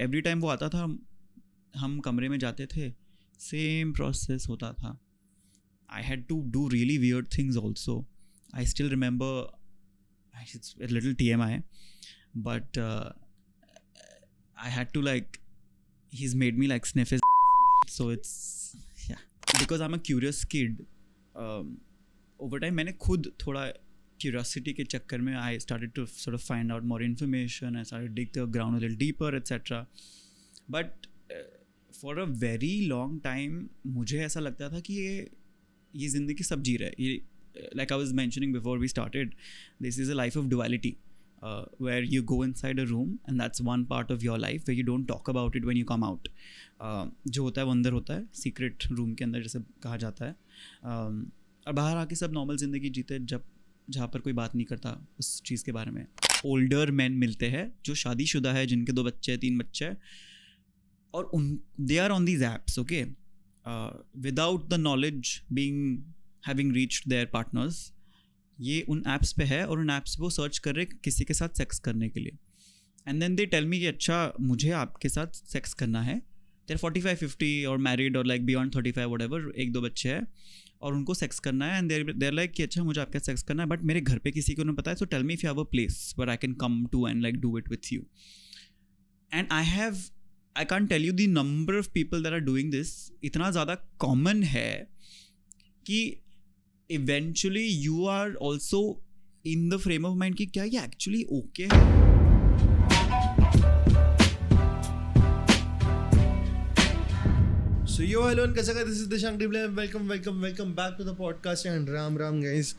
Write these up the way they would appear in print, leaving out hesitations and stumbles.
Every time वो आता था, हम कमरे में जाते थे, सेम प्रोसेस होता था. I had to do really weird things also. I still remember, it's a little TMI, but I had to like, he's made me like sniff his so it's, yeah, because I'm a curious kid. Over time मैंने खुद थोड़ा curiosity के चक्कर में I started to sort of find out more information. I started to dig the ground a little deeper, etc. But for a very long time मुझे ऐसा लगता था कि ये ज़िंदगी सब जी रहा है. ये, like I was mentioning before we started, this is a life of duality, where you go inside a room and that's one part of your life where you don't talk about it when you come out. जो होता है वो अंदर होता है, secret room के अंदर जैसे कहा जाता है. और बाहर आके सब नॉर्मल ज़िंदगी जीते, जब जहाँ पर कोई बात नहीं करता उस चीज़ के बारे में. ओल्डर मैन मिलते हैं जो शादीशुदा है, जिनके 2 बच्चे 3 बच्चे हैं, और उन they are on these apps, okay, without the knowledge being having reached their partners. ये उन ऐप्स पे है और उन ऐप्स पे वो सर्च कर रहे किसी के साथ सेक्स करने के लिए. And then they tell me कि अच्छा मुझे आपके साथ सेक्स करना है. देर 45-50 और मैरिड और लाइक बियॉन्ड 35 व्हाटएवर, 1-2 बच्चे हैं और उनको सेक्स करना है. एंड देर लाइक कि अच्छा मुझे आपके साथ सेक्स करना है, बट मेरे घर पे किसी को नहीं पता है, so tell me if you have a place where I can come to and like do it with you. And I can't tell you the number of people that are doing this. इतना ज़्यादा common है कि eventually you are also in the frame of mind कि क्या ये actually okay है. So yo, hello and कैसा, this is Dishank Dible and welcome back to the podcast and Ram guys.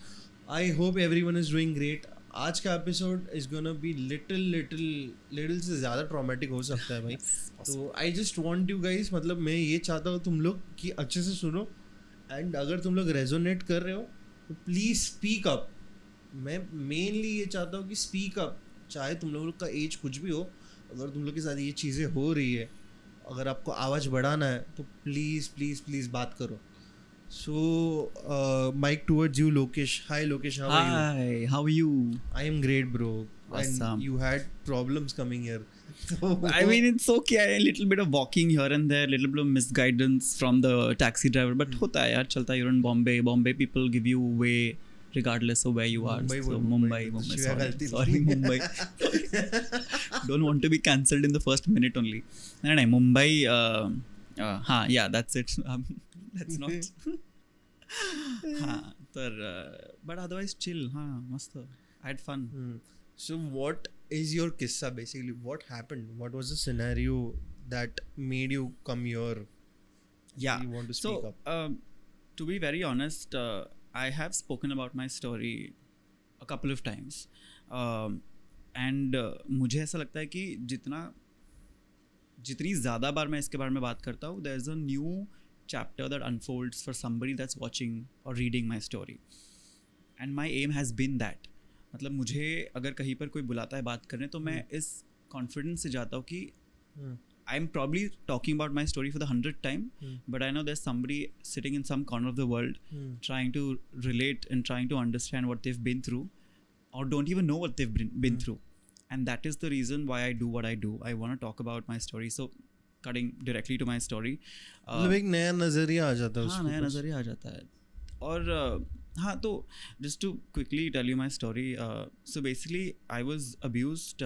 I hope everyone is doing great. आज का episode is gonna be little से ज़्यादा traumatic हो सकता है भाई. तो I just want you guys, मतलब मैं ये चाहता हूँ तुम लोग कि अच्छे से सुनो. एंड अगर तुम लोग रेजोनेट कर रहे हो तो प्लीज़ स्पीक अप. मैं मेनली ये चाहता हूँ कि स्पीक अप, चाहे तुम लोगों का एज कुछ भी हो. अगर तुम लोग के साथ ये चीज़ें हो रही है, अगर आपको आवाज़ बढ़ाना है तो प्लीज़ बात करो. So mic towards you Lokesh. Hi Lokesh, how are you? I am great bro. Awesome. And you had problems coming here. I mean, it's okay. A little bit of walking here and there, little bit of misguidance from the taxi driver, but होता है यार, चलता है. You're in Bombay people give you way regardless of where you are. Mumbai, sorry Mumbai. Don't want to be cancelled in the first minute only. No, Mumbai, हाँ, yeah, that's it. That's not. हाँ, but otherwise chill. हाँ, मस्त. I had fun. So what is your kissa basically? What happened? What was the scenario that made you come here? Yeah. You want to speak up? To be very honest, I have spoken about my story a couple of times. And मुझे ऐसा लगता है कि जितनी ज़्यादा बार मैं इसके बारे में बात करता हूँ, there is a new chapter that unfolds for somebody that's watching or reading my story. And my aim has been that. मतलब मुझे अगर कहीं पर कोई बुलाता है बात करने, तो मैं इस कॉन्फिडेंस से जाता हूँ कि I am probably talking about my story for the 100th time, but I know there somebody sitting in some corner of the world trying to relate and trying to understand what they've been through और don't even know what they've been through. And that is the reason why I do what I do. I want to talk about my story. So cutting directly to my story, मतलब एक नया नज़रिया आ जाता है. हाँ, नया नज़रिया आ जाता है. और हाँ, तो just to quickly tell you my story, so basically I was abused,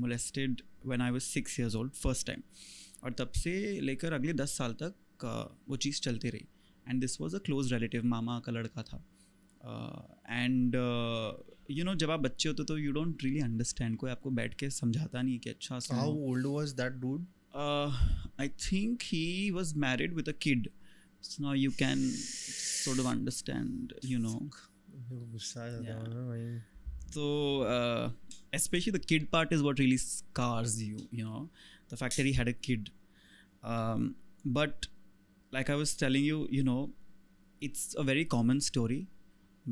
molested when I was 6 years old first time, और तब से लेकर अगले 10 साल तक वो चीज़ चलती रही. and this was a close relative, मामा का लड़का था. and you know, जब आप बच्चे होते तो you don't really understand, कोई आपको बैठ के समझाता नहीं कि अच्छा. How old was that dude? I think he was married with a kid. So now you can sort of understand, you know. Yeah. So especially the kid part is what really scars you, you know, the fact that he had a kid. But like I was telling you, you know, it's a very common story.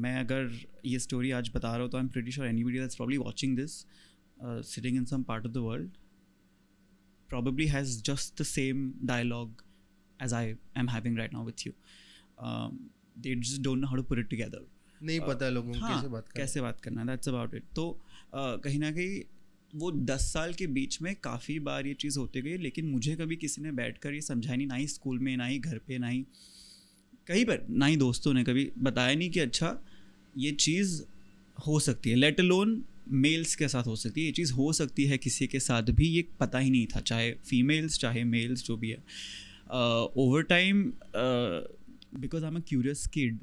मैं अगर ये story आज बता रहा हूँ तो I'm pretty sure anybody that's probably watching this, sitting in some part of the world, probably has just the same dialogue as I am having right now with you. They just don't know how to put it together. नहीं पता लोगों को कैसे बात करना है. That's about it. तो कहीं ना कहीं वो 10 साल के बीच में काफ़ी बार ये चीज़ होती गई, लेकिन मुझे कभी किसी ने बैठकर ये समझाया नहीं, ना ही स्कूल में, ना ही घर पे, ना ही कहीं पर, ना ही दोस्तों ने कभी बताया नहीं कि अच्छा ये चीज़ हो सकती है, लेट अलोन मेल्स के साथ हो सकती है, ये चीज़ हो सकती है किसी के साथ भी, ये पता ही नहीं था, चाहे फीमेल्स चाहे मेल्स जो भी है. Over time because I am a curious kid,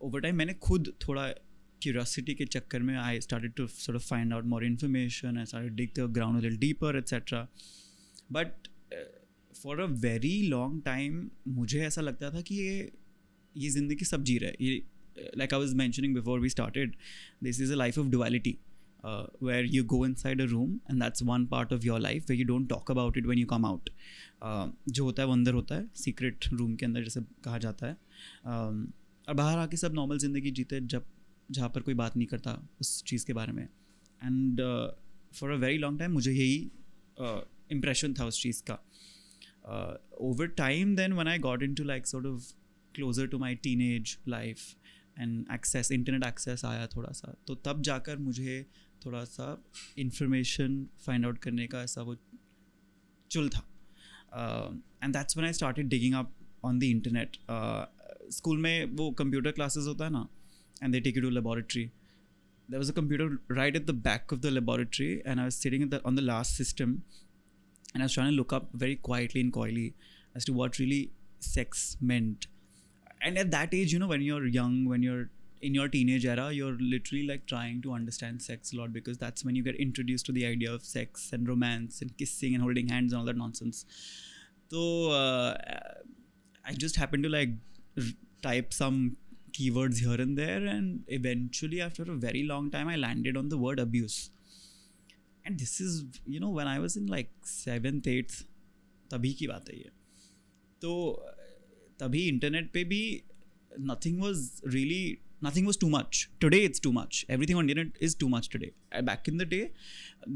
over time मैंने खुद थोड़ा क्यूरियोसिटी के चक्कर में I started to sort of find out more information, I started dig the ground a little deeper etcetera. But for a very long time मुझे ऐसा लगता था कि ये ज़िंदगी सब जी रहा है. ये like I was mentioning before we started, this is a life of duality, where you go inside a room and that's one part of your life where you don't talk about it when you come out. जो होता है वो अंदर होता है, secret room के अंदर जैसे कहा जाता है, और बाहर आके सब नॉर्मल ज़िंदगी जीते जब जहाँ पर कोई बात नहीं करता उस चीज़ के बारे में. And for a very long time मुझे यही इम्प्रेशन था उस चीज़ का. Over time then when I got into like sort of closer to my teenage life and access, internet access आया थोड़ा सा, तो तब जाकर मुझे थोड़ा सा इंफॉर्मेशन फाइंड आउट करने का ऐसा वो चुल था. And that's when I started digging up on the internet. School में वो कंप्यूटर क्लासेस होता है ना, and they take you to laboratory. There was a computer right at the back of the laboratory and I was sitting on the last system and I was trying to look up very quietly and coyly as to what really sex meant. And at that age, you know, when you're young, when you're in your teenage era, you're literally like trying to understand sex a lot, because that's when you get introduced to the idea of sex and romance and kissing and holding hands and all that nonsense. So I just happened to like type some keywords here and there, and eventually after a very long time I landed on the word abuse. And this is, you know, when I was in like 7th 8th, तभी की बात है ये. तो तभी internet पे भी nothing was too much. Today it's too much. Everything on internet is too much today. Back in the day,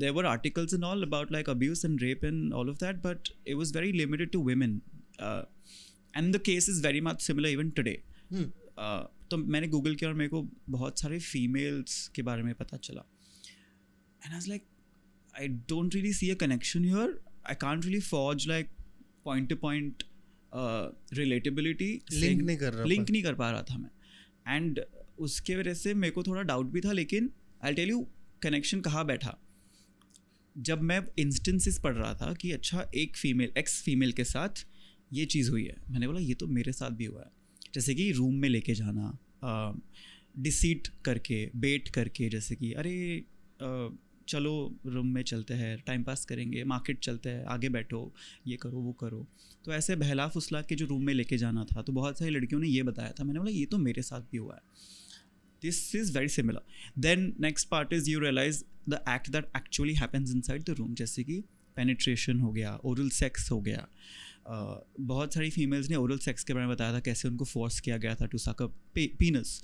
there were articles and all about like abuse and rape and all of that, but it was very limited to women. And the case is very much similar even today. तो मैंने Google किया और मेरे को बहुत सारे females के बारे में पता चला. And I was like, I don't really see a connection here. I can't really forge like point to point relatability. Link नहीं कर पा रहा था मैं. एंड उसके वजह से मेरे को थोड़ा डाउट भी था, लेकिन आई टेल यू कनेक्शन कहाँ बैठा. जब मैं इंस्टेंसेस पढ़ रहा था कि अच्छा एक फीमेल एक्स फीमेल के साथ ये चीज़ हुई है, मैंने बोला ये तो मेरे साथ भी हुआ है. जैसे कि रूम में लेके जाना, डिसीट करके, बेट करके, जैसे कि अरे चलो रूम में चलते हैं, टाइम पास करेंगे, मार्केट चलते हैं, आगे बैठो, ये करो वो करो. तो ऐसे बहला फुसला के जो रूम में लेके जाना था, तो बहुत सारी लड़कियों ने ये बताया था. मैंने बोला ये तो मेरे साथ भी हुआ है. This is very similar. Then next part is you realize the act that actually happens inside the room, जैसे कि पेनिट्रेशन हो गया, ओरल सेक्स हो गया. बहुत सारी फीमेल्स ने ओरल सेक्स के बारे में बताया था, कैसे उनको फोर्स किया गया था to suck a penis.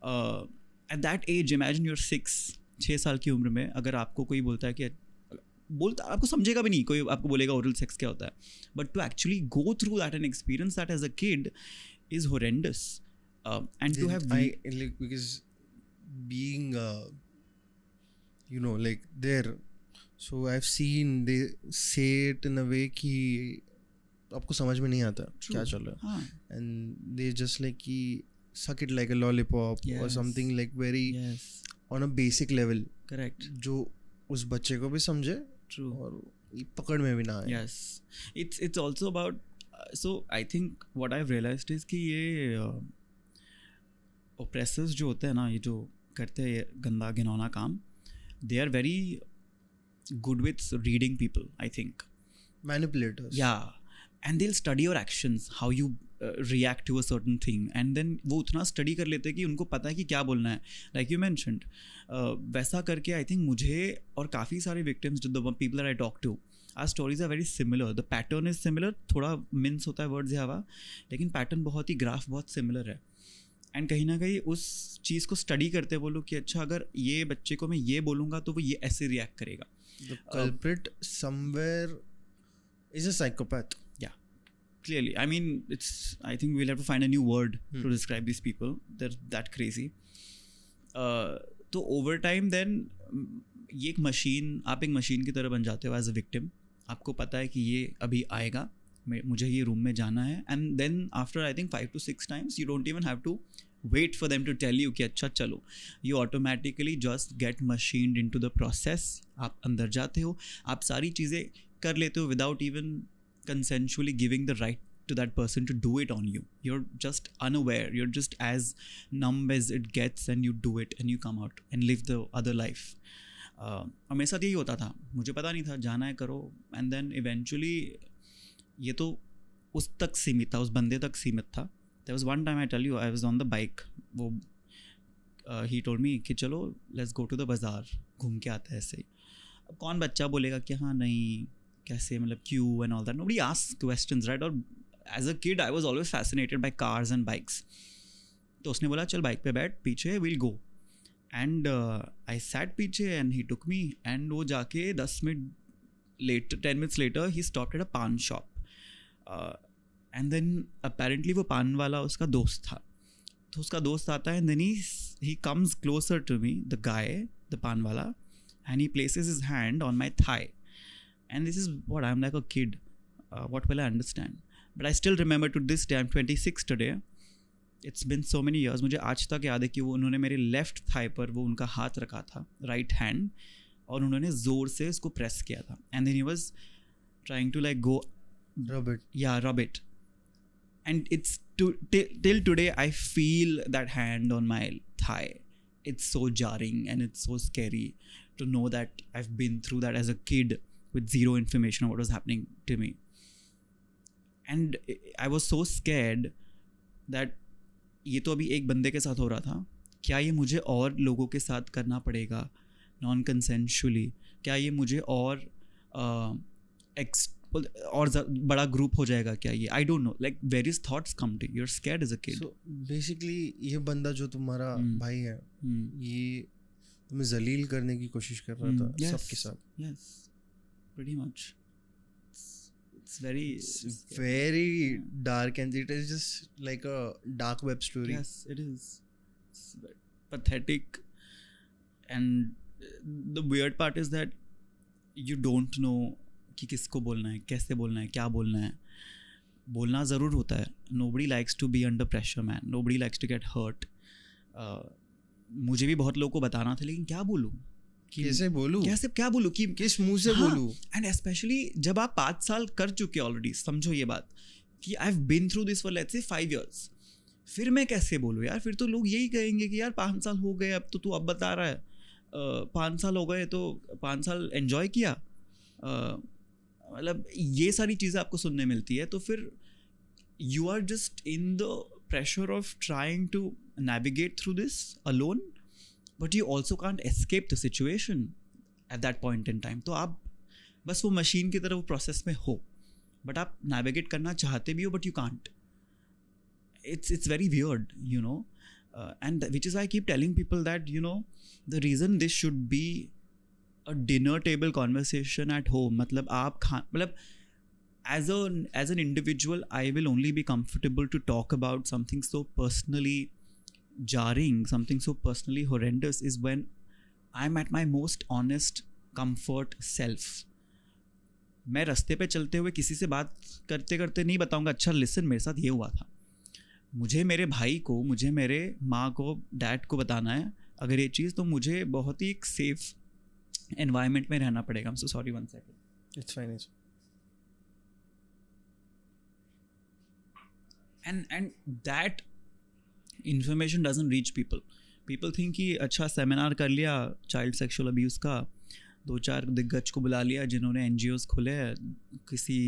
At that age imagine your 6 साल की उम्र में अगर आपको कोई बोलता है कि आपको समझेगा भी नहीं, कोई आपको बोलेगा ओरल सेक्स क्या होता है, but to actually go through that and experience that as a kid is horrendous. And to have like because being you know like there, so I've seen they say it in a way कि आपको समझ में नहीं आता क्या चल रहा है, and they just like कि suck it like a lollipop or something like very on a basic level. Correct. जो उस बच्चे को भी समझे. True. और पकड़ में भी ना आए. Yes. It's also about so I think what I've realized is कि ये oppressors जो होते हैं ना, ये जो करते हैं गंदा घिनौना काम, they are very good with reading people, I think. Manipulators. Yeah. And they'll study your actions, how you react to a certain thing, and then वो उतना स्टडी कर लेते हैं कि उनको पता है कि क्या बोलना है. लाइक यू मैंशनड, वैसा करके आई थिंक मुझे और काफ़ी सारे विक्टिम्स जो the people that I talk to, our stories are very similar. The pattern is similar, थोड़ा मिन्स होता है वर्ड्स या हवा, लेकिन पैटर्न बहुत ही ग्राफ बहुत सिमिलर है. एंड कहीं ना कहीं उस चीज़ को स्टडी करते हैं वो लोग कि अच्छा अगर ये बच्चे को मैं ये बोलूँगा तो वो ये ऐसे रिएक्ट करेगा. The culprit somewhere is a psychopath. Clearly, I mean, I think we'll have to find a new word to describe these people. They're that crazy. तो over time then ये एक मशीन, आप एक मशीन की तरह बन जाते हो एज अ विक्टिम. आपको पता है कि ये अभी आएगा, मुझे ये रूम में जाना है, and then after I think 5 to 6 times you don't even have to wait for them to tell you कि अच्छा चलो. You automatically just get machined into the process. आप अंदर जाते हो, आप सारी चीज़ें कर लेते हो without even consensually giving the right to that person to do it on you. You're just unaware, you're just as numb as it gets, and you do it and you come out and live the other life. और मेरे साथ यही होता था, मुझे पता नहीं था, जाना है करो, एंड देन इवेंचुअली ये तो उस तक सीमित था, उस बंदे तक सीमित था. There was one time, I tell you, I was on the bike, वो ही टोल्ड मी कि चलो लेट्स गो टू द बाज़ार, घूम के आते हैं ऐसे ही. अब कौन बच्चा बोलेगा कि हाँ नहीं कैसे, मतलब क्यों and all that. Nobody asks questions, right? और as a kid I was always fascinated by cars and bikes. तो उसने बोला चल बाइक पे बैठ, पीछे will go, and I sat पीछे and he took me, and वो जाके 10 minutes later he stopped at a पान शॉप, एंड देन अपेरेंटली वो पान वाला उसका दोस्त था. तो उसका दोस्त आता है, and then he comes closer to me, the guy, the पान वाला, and he places his hand on my thigh. And this is what I'm like a kid. What will I understand? But I still remember to this day, I'm 26 today. It's been so many years. मुझे आज तक याद है कि वो उन्होंने मेरे left thigh पर वो उनका हाथ रखा था, राइट हैंड, और उन्होंने ज़ोर से उसको प्रेस किया था. And then he was trying to like go rub it. Yeah, rub it. And it's till today I feel that hand on my thigh. It's so jarring and it's so scary to know that I've been through that as a kid with zero information on what was happening to me. And I was so scared that ये तो अभी एक बंदे के साथ हो रहा था, क्या ये मुझे और लोगों के साथ करना पड़ेगा नॉन कंसेंशुअली? क्या ये मुझे और बड़ा ग्रुप हो जाएगा क्या ये? I don't know, like various thoughts come to, you are scared as a kid. So basically ये बंदा जो तुम्हारा भाई है, ये तुम्हें जलील करने की कोशिश कर रहा था सबके साथ. Yes. Pretty much. It's very dark, and it is just like a dark web story. Yes, it is. It's very pathetic, and the weird part is that you don't know कि किसको बोलना है, कैसे बोलना है, क्या बोलना है. बोलना ज़रूर होता है. Nobody likes to be under pressure, man. Nobody likes to get hurt. मुझे भी बहुत लोगों को बताना था, लेकिन क्या बोलूँ, कैसे बोलूँ, क्या बोलूँ, कि किस मुंह से बोलूँ. एंड स्पेशली जब आप 5 साल कर चुके ऑलरेडी, समझो ये बात कि I have been through this for let's say 5 years, फिर मैं कैसे बोलूँ यार? फिर तो लोग यही कहेंगे कि यार 5 साल हो गए, अब तो तू अब बता रहा है 5 साल हो गए तो 5 साल एंजॉय किया, मतलब ये सारी चीज़ें आपको सुनने मिलती है. तो फिर you are just in the pressure of trying to navigate through this alone, but you also can't escape the situation at that point in time. तो आप बस वो मशीन की तरह वो प्रोसेस में हो, बट आप navigate करना चाहते भी हो, but you can't. It's very weird, you know, and which is why I keep telling people that, you know, the reason this should be a dinner table conversation at home, मतलब आप मतलब as an individual, I will only be comfortable to talk about something so personally jarring, something so personally horrendous, is when I'm at my most honest comfort self. मैं रास्ते पे चलते हुए किसी से बात करते करते नहीं बताऊंगा अच्छा लिसन मेरे साथ ये हुआ था. मुझे मेरे भाई को, मुझे मेरे माँ को, डैड को बताना है अगर ये चीज़, तो मुझे बहुत ही एक सेफ एनवायरनमेंट में रहना पड़ेगा. I'm so sorry, 1 second. It's fine. And that information doesn't reach people. People think कि अच्छा सेमिनार कर लिया चाइल्ड सेक्सुअल अब्यूज़ का, 2-4 दिग्गज को बुला लिया जिन्होंने NGOs खोले हैं, किसी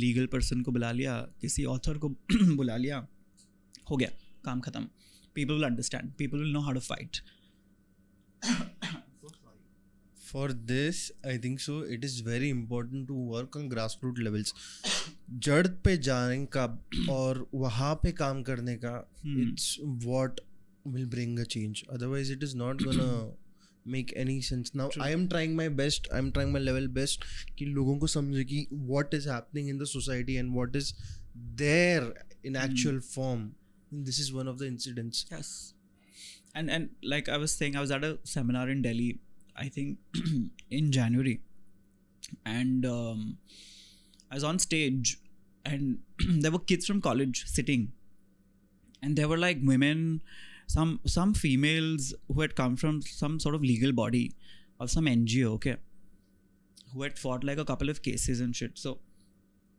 लीगल पर्सन को बुला लिया, किसी ऑथर को बुला लिया, हो गया काम ख़त्म. People will understand. People will know how to fight. For this, I think so. It is very important to work on grassroots levels. जड़ पे जाने का और वहाँ पे काम करने का, it's what will bring a change. Otherwise, it is not gonna make any sense. Now, I am trying my best. I am trying my level best कि लोगों को समझे कि what is happening in the society and what is there in actual form. And this is one of the incidents. Yes. And like I was saying, I was at a seminar in Delhi I think in January, and I was on stage, and there were kids from college sitting, and there were like women, some females who had come from some sort of legal body of some NGO, okay, who had fought like a couple of cases and shit. So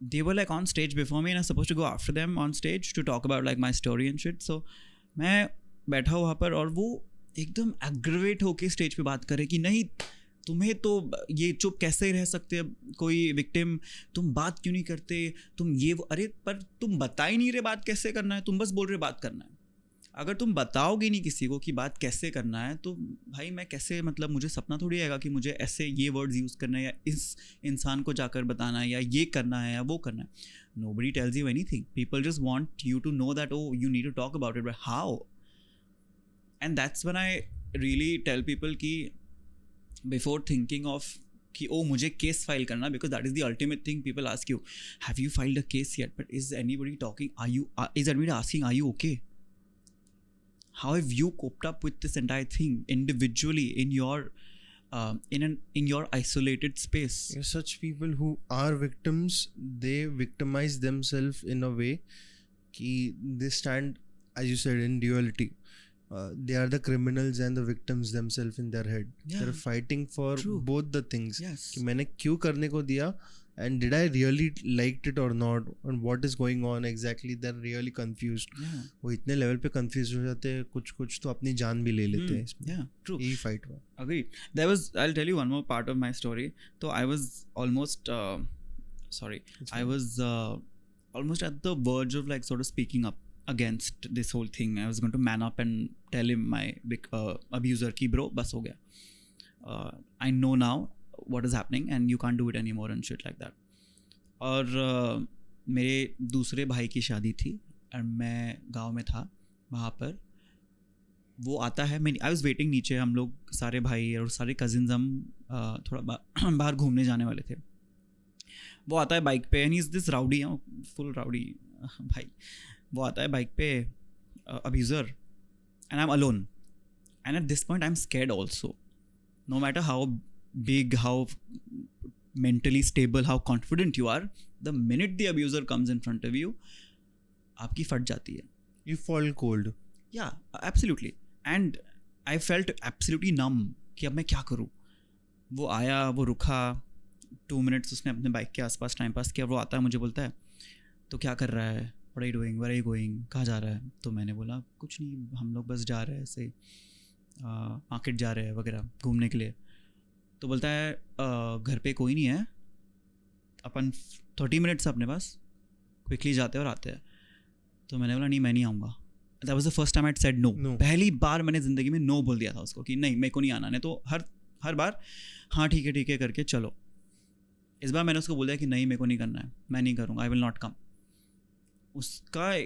they were like on stage before me, and I was supposed to go after them on stage to talk about like my story and shit. So मैं बैठा वहाँ पर, और वो एकदम aggravate होके stage पे बात करे कि नहीं, तुम्हें तो ये चुप कैसे रह सकते हैं, कोई विक्टिम, तुम बात क्यों नहीं करते, तुम ये वो, अरे पर तुम बता ही नहीं रहे बात कैसे करना है, तुम बस बोल रहे बात करना है। अगर तुम बताओगे नहीं किसी को कि बात कैसे करना है, तो भाई मैं कैसे, मतलब मुझे सपना थोड़ी आएगा कि मुझे ऐसे ये वर्ड्स यूज़ करना है, या इस इंसान को जाकर बताना है, या ये करना है, या वो करना है। Nobody tells you anything. People just want you to know that, oh, you need to talk about it, but how? And that's when I really tell people कि before thinking of कि oh मुझे case file करना, because that is the ultimate thing. People ask you, have you filed a case yet? But is anybody talking? Is anybody asking, are you okay? How have you coped up with this entire thing individually in your in your isolated space? Such people who are victims, they victimize themselves in a way कि they stand, as you said, in duality. They are the criminals and the victims themselves in their head. Yeah. They're fighting for True. both the things. Yes. कि मैंने क्यों करने को दिया, and did I really liked it or not, and what is going on exactly. They're really confused. Yeah. वो इतने level पे confused हो जाते हैं, कुछ तो अपनी जान भी ले लेते हैं इसमें. Yeah, true. यही fight हुआ. Agreed. There was, I'll tell you one more part of my story. So I was almost I was almost at the verge of like sort of speaking up against this whole thing. I was going to man up and tell him, my big abuser, ki bro bas ho gaya, I know now what is happening and you can't do it anymore and shit like that. और मेरे दूसरे भाई की शादी थी और मैं गांव में था वहाँ पर. वो आता है, मैं आई वॉज वेटिंग नीचे, हम लोग सारे भाई और सारे कजिन्स हम थोड़ा बाहर घूमने जाने वाले थे. वो आता है बाइक पे, and he is this rowdy, full rowdy भाई. वो आता है बाइक पे, abuser, and I am alone. And at this point I am scared also. No matter how big, how mentally stable, how confident you are, the minute the abuser comes in front of you, आपकी फट जाती है. You fall cold. Yeah, absolutely. And I felt absolutely numb कि अब मैं क्या करूँ. वो आया, वो रुका 2 minutes, उसने अपने बाइक के आसपास टाइम पास किया. वो आता है, मुझे बोलता है तो क्या कर रहा है, what are you doing, where are you going, कहाँ जा रहा है. तो मैंने बोला कुछ नहीं, हम लोग बस जा रहे हैं ऐसे, मार्केट जा रहे हैं वगैरह घूमने के लिए. तो बोलता है घर पे कोई नहीं है, अपन 30 मिनट्स अपने पास, क्विकली जाते हैं और आते हैं. तो मैंने बोला नहीं, मैं नहीं आऊँगा. That was the first time I said no. पहली बार मैंने ज़िंदगी में नो बोल दिया था उसको कि नहीं, मेरे को नहीं आना. नहीं तो हर बार हाँ ठीक है करके चलो. इस बार मैंने उसको बोल दिया कि नहीं, मेरे को नहीं करना है, मैं नहीं करूँगा, आई विल नॉट कम. उसका I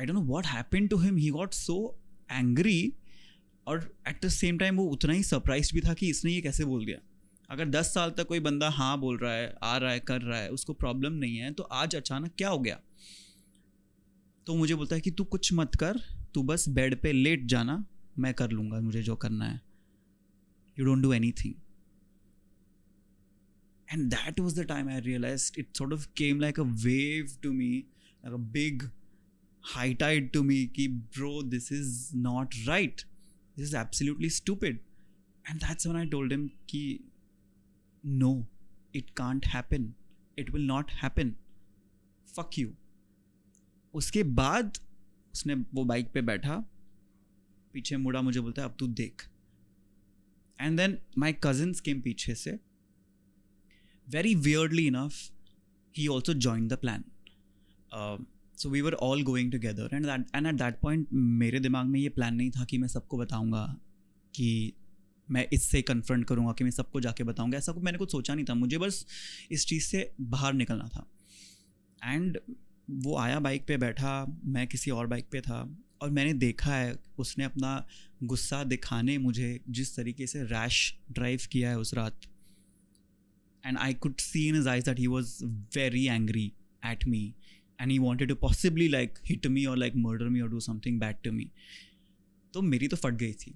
don't know what happened to him, he got so angry, और एट द सेम टाइम वो उतना ही सरप्राइज्ड भी था कि इसने ये कैसे बोल दिया. अगर 10 साल तक कोई बंदा हाँ बोल रहा है, आ रहा है, कर रहा है, उसको प्रॉब्लम नहीं है, तो आज अचानक क्या हो गया. तो मुझे बोलता है कि तू कुछ मत कर, तू बस बेड पे लेट जाना, मैं कर लूँगा मुझे जो करना है. You don't do anything. And that was the time I realised, it sort of came like a wave to me, like a big high tide to me कि bro, this is not right. This is absolutely stupid. And that's when I told him कि no, it can't happen. It will not happen. Fuck you. उसके बाद उसने वो bike पे बैठा, पीछे मुड़ा, मुझे बोलता है अब तू देख. And then my cousins came पीछे से. Very weirdly enough, he also joined the plan. So we were all going together, and at that point मेरे दिमाग में ये प्लान नहीं था कि मैं सबको बताऊंगा, कि मैं इससे कन्फ्रंट करूंगा, कि मैं सबको जाके बताऊंगा. ऐसा मैंने कुछ सोचा नहीं था. मुझे बस इस चीज़ से बाहर निकलना था. एंड वो आया, बाइक पे बैठा, मैं किसी और बाइक पे था, और मैंने देखा है उसने अपना गुस्सा दिखाने मुझे जिस तरीके से रैश ड्राइव किया है उस रात. And I could see in his eyes that he was very angry at me. And he wanted to possibly like hit me or like murder me or do something bad to me. तो मेरी तो फट गई थी.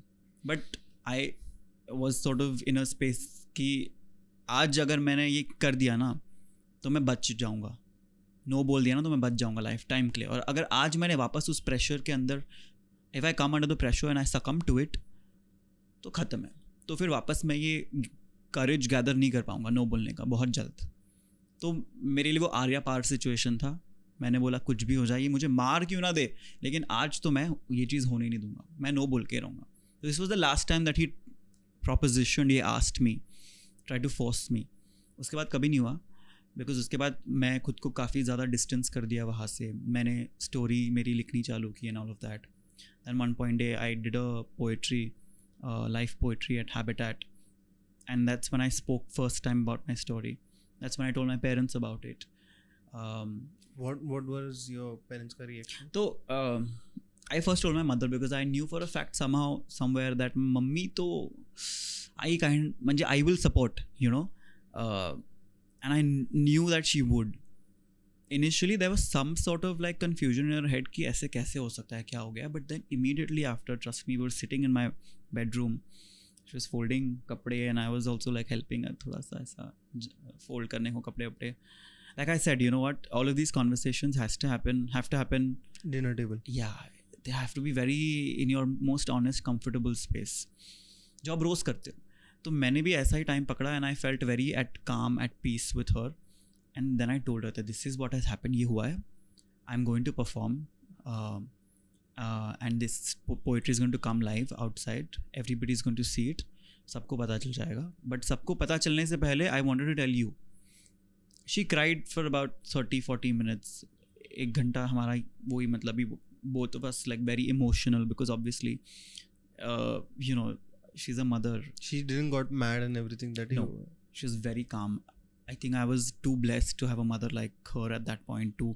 But I was sort of in a space कि आज अगर मैंने ये कर दिया ना तो मैं बच जाऊँगा, नो बोल दिया ना तो मैं बच जाऊँगा लाइफ टाइम के लिए. और अगर आज मैंने वापस उस प्रेशर के अंदर, if I come under the pressure and I succumb to it, तो ख़त्म है. तो फिर वापस मैं ये करेज गैदर नहीं कर पाऊँगा नो बोलने का बहुत जल्द. तो मेरे लिए वो आर्या पार सिचुएशन था. मैंने बोला कुछ भी हो जाए, ये मुझे मार क्यों ना दे, लेकिन आज तो मैं ये चीज़ होने नहीं दूंगा, मैं नो बोल के रहूँगा. तो this was the last time that he proposition, ये asked me, try to force me. उसके बाद कभी नहीं हुआ, बिकॉज उसके बाद मैं खुद को काफ़ी ज़्यादा डिस्टेंस कर दिया वहाँ से. मैंने स्टोरी मेरी लिखनी चालू की and all of that. Then one point day I did a poetry, life poetry at habitat, and that's when I spoke first time about my story. That's when I told my parents about it. What was your parents' reaction? So I first told my mother because I knew for a fact somehow somewhere that mummy to I will support, you know, and I knew that she would. Initially there was some sort of like confusion in her head कि ऐसे कैसे हो सकता है, क्या हो गया, but then immediately after, trust me, we were sitting in my bedroom. She was folding कपड़े and I was also like helping her थोड़ा सा ऐसा fold करने को कपड़े वपड़े. Like I said, you know what, all of these conversations have to happen Dinner table. Yeah, they have to be very in your most honest comfortable space जो आप रोज़ करते हो. तो मैंने भी ऐसा ही टाइम पकड़ा and I felt very at calm, at peace with her. And then I told her that this is what has happened, ये हुआ है, I'm going to perform and this poetry is going to come live outside, everybody is going to see it, सबको पता चल जाएगा. But सबको पता चलने से पहले I wanted to tell you. She cried for about 30-40 minutes. एक घंटा हमारा वही मतलब ही, both of us like very emotional because obviously you know, she's a mother. She didn't got mad and everything that No, she was very calm. I think I was too blessed to have a mother like her at that point to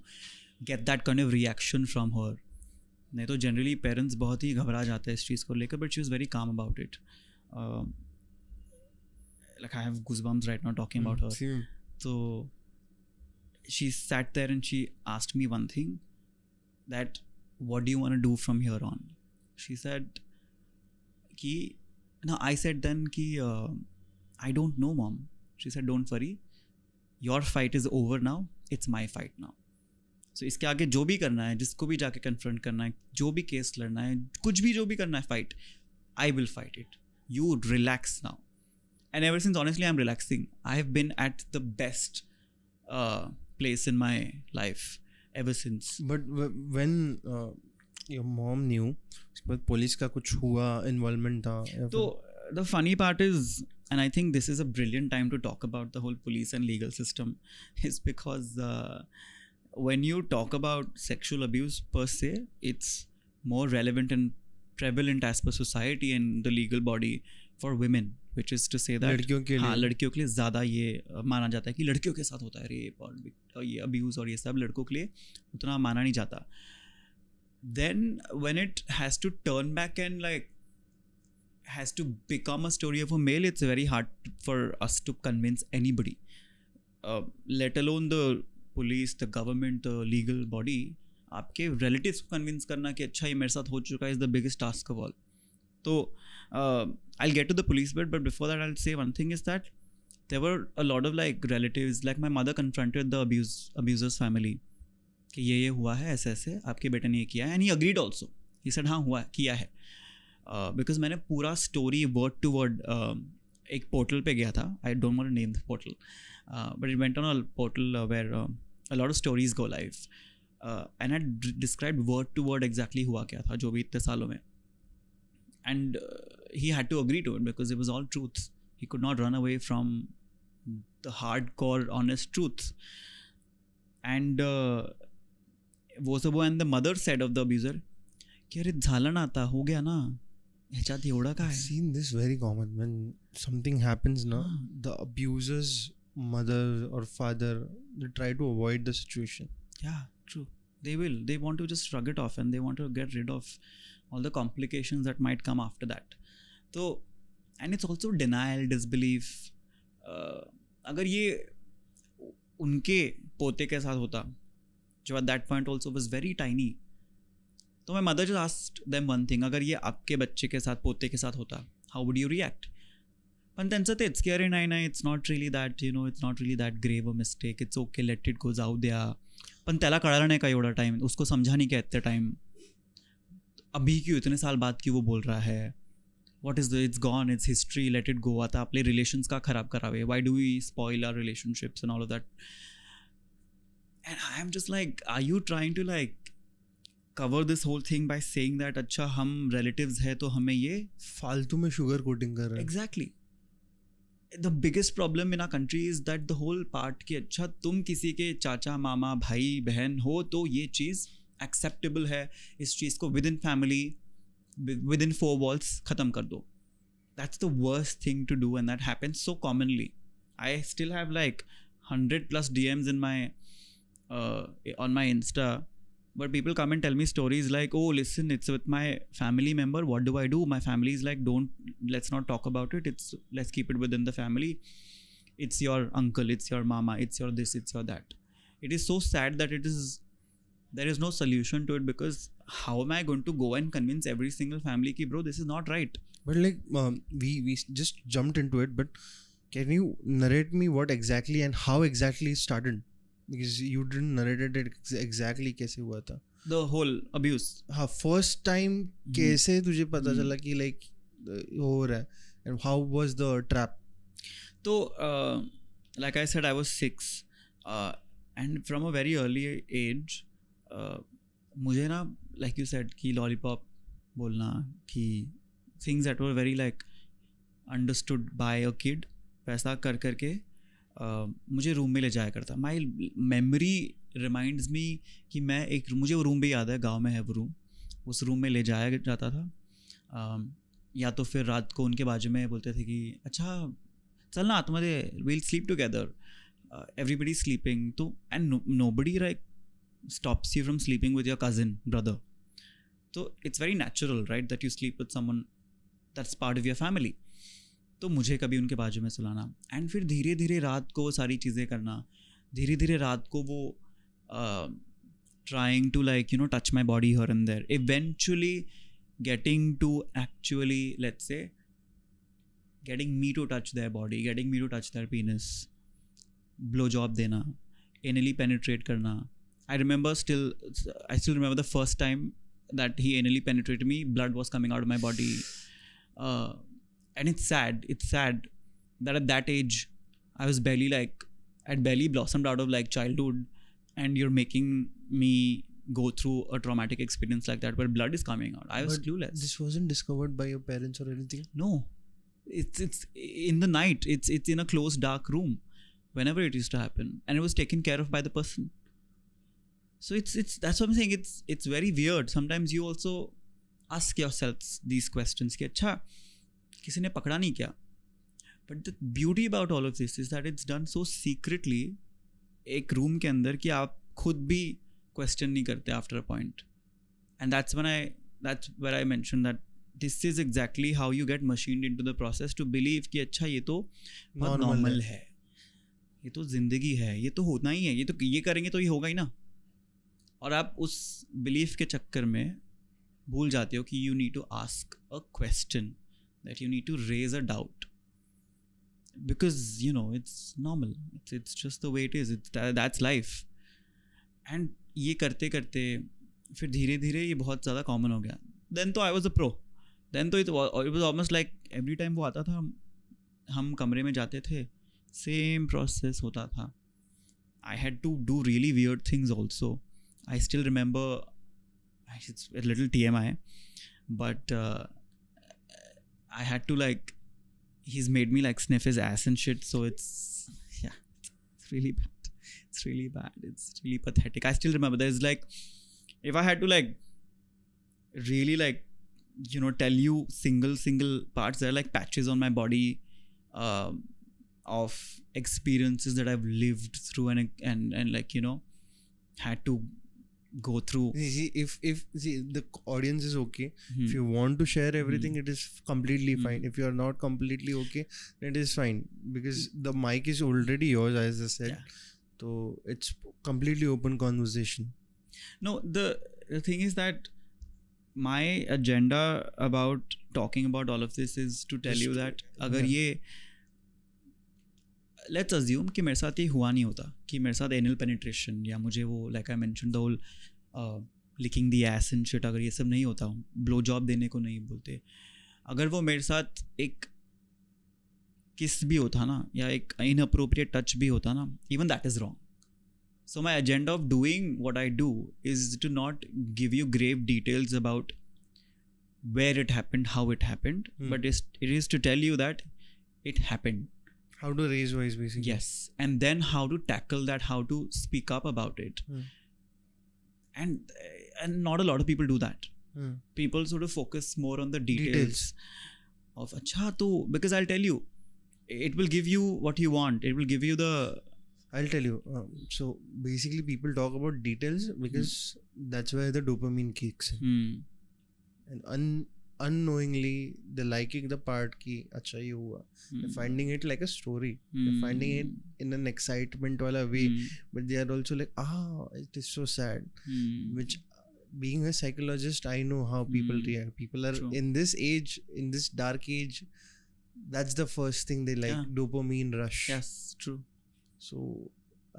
get that kind of reaction from her. नहीं तो generally parents बहुत ही घबरा जाते हैं इस चीज़ को लेकर, but she was very calm about it. Like I have goosebumps right now talking about her. तो she sat there and she asked me one thing, that what do you want to do from here on. She said कि ना, I said then कि I don't know mom. She said don't worry, your fight is over now, it's my fight now. So इसके आगे जो भी करना है, जिसको भी जाके कन्फ्रंट करना है, जो भी केस लड़ना है, कुछ भी जो भी करना है, fight, I will fight it. You relax now. And ever since honestly I am relaxing. I have been at the best place in my life ever since. But when your mom new, उसके बाद police का कुछ हुआ, involvement था, तो the funny part is, and I think this is a brilliant time to talk about the whole police and legal system, is because when you talk about sexual abuse per se, it's more relevant and prevalent as per society and the legal body for women, which is to say that लड़कियों के लिए, हाँ, लड़कियों के लिए ज़्यादा ये माना जाता है कि लड़कियों के साथ होता है रेप और ये अब्यूज़ और ये सब, लड़कों के लिए उतना माना नहीं जाता. Then when it has to turn back and like has to become a story of a male, it's very hard for us to convince anybody, let alone the police, the government, the legal body. आपके relatives को convince करना कि अच्छा ये मेरे साथ हो चुका है is the biggest task of all. तो I'll get to the police bit, but before that I'll say one thing is that there were a lot of like relatives, like my mother confronted the abuser's family कि ये हुआ है, ऐसे ऐसे आपके बेटे ने ये किया है, and he agreed also. He said हाँ हुआ है, किया है. बिकॉज मैंने पूरा स्टोरी वर्ड टू वर्ड एक पोर्टल पे गया था. I don't want to name the portal, but it went on a portal where a lot of stories go live, and I described word to word exactly हुआ क्या था जो भी इतने सालों में. And he had to agree to it because it was all truth. He could not run away from the hard core honest truth. And वो सब, and the mother said of the abuser कि अरे झालं ना, आता हो गया ना, ह्याच्यात एवढं काय. seen this very common when something happens now, the abuser's mother or father, they try to avoid the situation. Yeah, true. They want to just shrug it off and they want to get rid of all the complications that might come after that. So, and it's also denial, disbelief. अगर ये उनके पोते के साथ होता, जो at that point also was very tiny, तो my mother just asked them one thing, अगर ये आपके बच्चे के साथ, पोते के साथ होता, how would you react? पण त्यांचं तेच की अरे नाही it's not really that it's not really that grave a mistake, it's okay, let it go, जाऊ द्या. पण त्याला कळालं नहीं का एवढा टाइम, उसको समझा नहीं क्या इतने टाइम, अभी क्यों इतने साल बाद क्यों वो बोल रहा है, what is it's gone, it's history, let it go. आता आपले रिलेशन्स का खराब करावे, why do we spoil our relationships and all of that. And I am just like, are you trying to like cover this whole thing by saying that अच्छा हम relatives है तो हमें ये फालतू में शुगर कोटिंग कर रहे हैं. exactly. The biggest problem in our country is that the whole part कि अच्छा तुम किसी के चाचा मामा भाई बहन हो तो ये चीज़ acceptable है, इस चीज़ को within family within four walls ख़त्म कर दो. That's the worst thing to do and that happens so commonly. I still have like 100+ DMs in my on my Insta. But people come and tell me stories like, oh, listen, it's with my family member. What do I do? My family is like, let's not talk about it. Let's keep it within the family. It's your uncle, it's your mama, it's your this, it's your that. It is so sad that there is no solution to it, because how am I going to go and convince every single family ki, bro, this is not right? But like we just jumped into it, but can you narrate me what exactly and how exactly it started? Because you didn't narrate it exactly कैसे हुआ था. The whole abuse. हाँ, first time कैसे तुझे पता चला कि like हो रहा है, and how was the trap? So like I said, I was 6 and from a very early age मुझे ना like you said कि lollipop बोलना, कि things that were very like understood by a kid, वैसा कर करके मुझे रूम में ले जाया करता. माई मेमोरी रिमाइंड्स मी कि मुझे वो रूम भी याद है, गांव में है वो रूम, उस रूम में ले जाया जाता था. या तो फिर रात को उनके बाजू में बोलते थे कि अच्छा चल ना आतमध्ये, will sleep together, everybody sleeping. तो and nobody like stops you from sleeping with your cousin brother. तो it's very natural right that you sleep with someone that's part of your family. तो मुझे कभी उनके बाजू में सुलाना, एंड फिर धीरे धीरे रात को वो सारी चीज़ें करना, धीरे धीरे रात को वो trying to like touch my body here and there, eventually getting to actually let's say getting me to touch their body, getting me to touch their penis, blow job देना, एनली पेनिट्रेट करना. I still remember the first time that he anally penetrated me, blood was coming out of my body. And it's sad that at that age I was barely blossomed out of like childhood, and you're making me go through a traumatic experience like that where blood is coming out. I was clueless. This wasn't discovered by your parents or anything? No, it's in the night, it's in a closed dark room whenever it used to happen, and it was taken care of by the person. So it's that's what I'm saying, it's very weird. Sometimes you also ask yourselves these questions कि अच्छा किसी ने पकड़ा नहीं क्या. But the beauty about all of this is that it's done so secretly, एक room के अंदर, कि आप खुद भी क्वेश्चन नहीं करते after a point. And that's where I mentioned that this is exactly how you get machined into the process to believe कि अच्छा ये तो बहुत नॉर्मल है, ये तो जिंदगी है, ये तो होना ही है, ये तो ये करेंगे तो ये होगा ही ना. और आप उस बिलीफ के चक्कर में भूल जाते हो कि you need to ask a question, that you need to raise a doubt, because it's normal, it's just the way it is, that's life. And ये करते करते फिर धीरे धीरे ये बहुत ज़्यादा कॉमन हो गया. then तो I was a pro, then तो it was almost like every time वो आता था, हम कमरे में जाते थे, सेम प्रोसेस होता था. I had to do really weird things also. I still remember, it's a little TMI, but I had to like, he's made me like sniff his ass and shit, so it's really bad. It's really bad. It's really pathetic. I still remember there's like, if I had to like really like tell you single parts, there are like patches on my body of experiences that I've lived through and like had to go through. If the audience is okay, if you want to share everything, it is completely fine. If you are not completely okay, it is fine, because the mic is already yours, as I said. So it's completely open conversation. No, the thing is that my agenda about talking about all of this is to tell you that agar ye let's assume कि मेरे साथ ये हुआ नहीं होता, कि मेरे साथ एनल पेनिट्रेशन या मुझे वो like I mention the whole licking the ass and shit, अगर ये सब नहीं होता, ब्लो जॉब देने को नहीं बोलते, अगर वो मेरे साथ एक किस भी होता ना या एक इनअप्रोप्रिएट टच भी होता ना, even that is wrong. So my agenda of doing what I do is to not give you grave details about where it happened, how it happened, but it is to tell you that it happened. How to raise voice basically. Yes, and then how to tackle that, how to speak up about it. And not a lot of people do that. People sort of focus more on the details. Of acha to, because I'll tell you, it will give you what you want. It will give you the I'll tell you. So basically, people talk about details because that's where the dopamine kicks in. And unknowingly, they're liking the part ki acha ye hua. They're finding it like a story. They're finding it in an excitement wala way. But they are also like, it is so sad. Which, being a psychologist, I know how people react. People are in this age, in this dark age, that's the first thing they like. Dopamine rush. Yes, true. So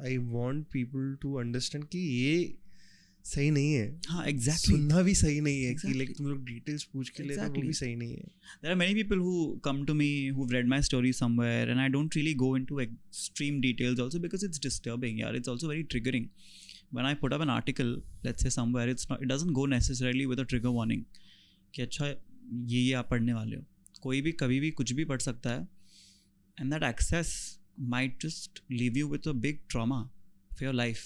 I want people to understand कि ये सही नहीं है. हाँ, exactly. सुनना भी सही नहीं है कि like तुम लोग details पूछ के ले रहे हो, वो भी सही नहीं है. There are many people who come to me who've read my story somewhere, and I don't really go into extreme details also because it's disturbing. Yeah, it's also very triggering. When I put up an article, let's say somewhere, it doesn't go necessarily with a trigger warning कि अच्छा ये आप पढ़ने वाले हो. कोई भी कभी भी कुछ भी पढ़ सकता है, and that access might just leave you with a big trauma for your life.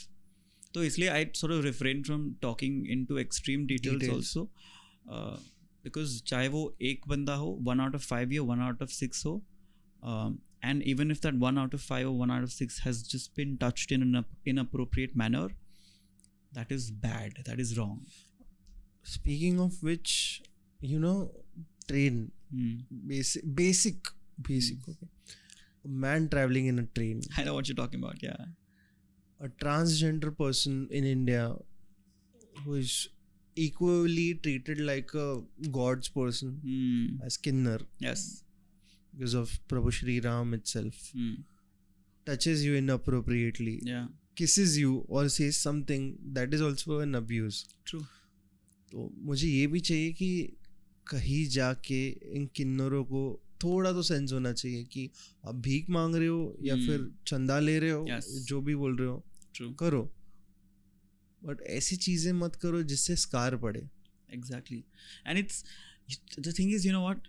So isliye I sort of refrain from talking into extreme details. Also because chahe wo ek banda ho, 1 out of 5 या 1 out of 6 ho, and even if that 1 out of 5 or 1 out of 6 has just been touched in an inappropriate manner, that is bad, that is wrong. Speaking of which, you know, train, basic okay. A man traveling in a train. I know what you're talking about, yeah. A transgender person in India who is equally treated like a God's person as Kinnar. Yes. Because of Prabhu Shri Ram itself. Touches you inappropriately. Yeah. Kisses you or says something that is also an abuse. True. तो मुझे ये भी चाहिए कि कहीं जाके इन किन्नरों को थोड़ा तो सेंस होना चाहिए कि आप भीख मांग रहे हो या फिर चंदा ले रहे हो, जो भी बोल रहे हो. True. करो, बट ऐसी चीजें मत करो जिससे स्कार पड़े. Exactly. And it's the thing is, you know what,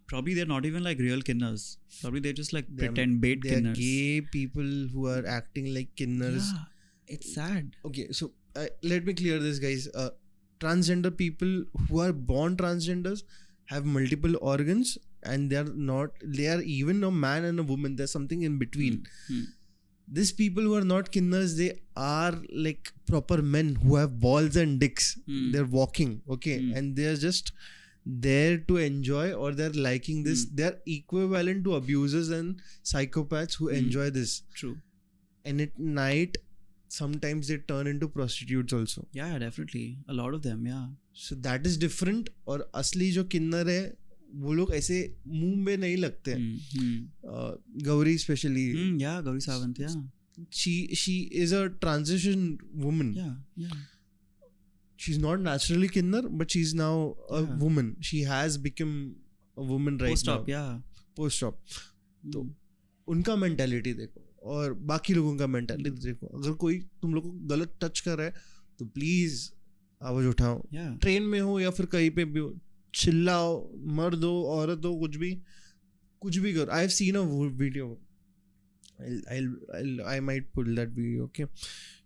probably they're not even like real kinners. Probably they're just like pretend bait kinners. They're gay people who are acting like kinners. Yeah, it's sad. Okay, so let me clear this, guys. Transgender people who are born transgenders have multiple organs, and they are even a man and a woman. There's something in between. These people who are not kinners, they are like proper men who have balls and dicks. They're walking, okay, and they're just there to enjoy, or they're liking this. They're equivalent to abusers and psychopaths who enjoy this. True. And at night, sometimes they turn into prostitutes also. Yeah, definitely. A lot of them, yeah. So that is different. और असली जो किन्नर है वो लोग ऐसे मुंह में नहीं लगते हैं. Gauri specially. Yeah, Gauri Sawant, yeah. She is a transition woman. Yeah. She's not naturally kinnar, but she's now a woman. She has become a woman right Post-op, now. yeah. Post-op. तो उनका मेंटालिटी देखो और बाकी लोगों का mentality देखो. अगर कोई तुम लोग को गलत टच कर रहा है तो प्लीज आवाज उठाओ. ट्रेन में हो या फिर कहीं पे भी हो, चिल्लाओ, मर्द हो, औरत हो, कुछ भी करो. I have seen a video. I might pull that video. Okay,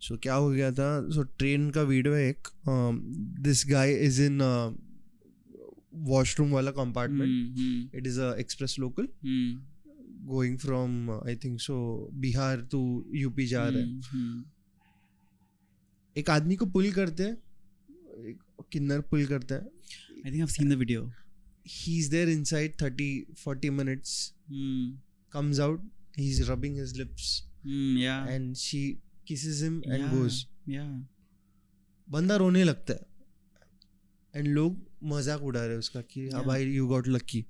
so क्या हो गया था? So ट्रेन का वीडियो है एक. This guy is in washroom वाला compartment. It is a express local. Going from I think so Bihar to UP जा रहे हैं. एक आदमी को पुल करते हैं, किन्नर पुल करता है. I think I've seen the video. He's there inside 30-40 minutes. Comes out. He's rubbing his lips. Yeah. And she kisses him and goes. Yeah. बंदा रोने लगता है. And लोग मजाक उड़ा रहे हैं उसका कि हाँ भाई you got lucky.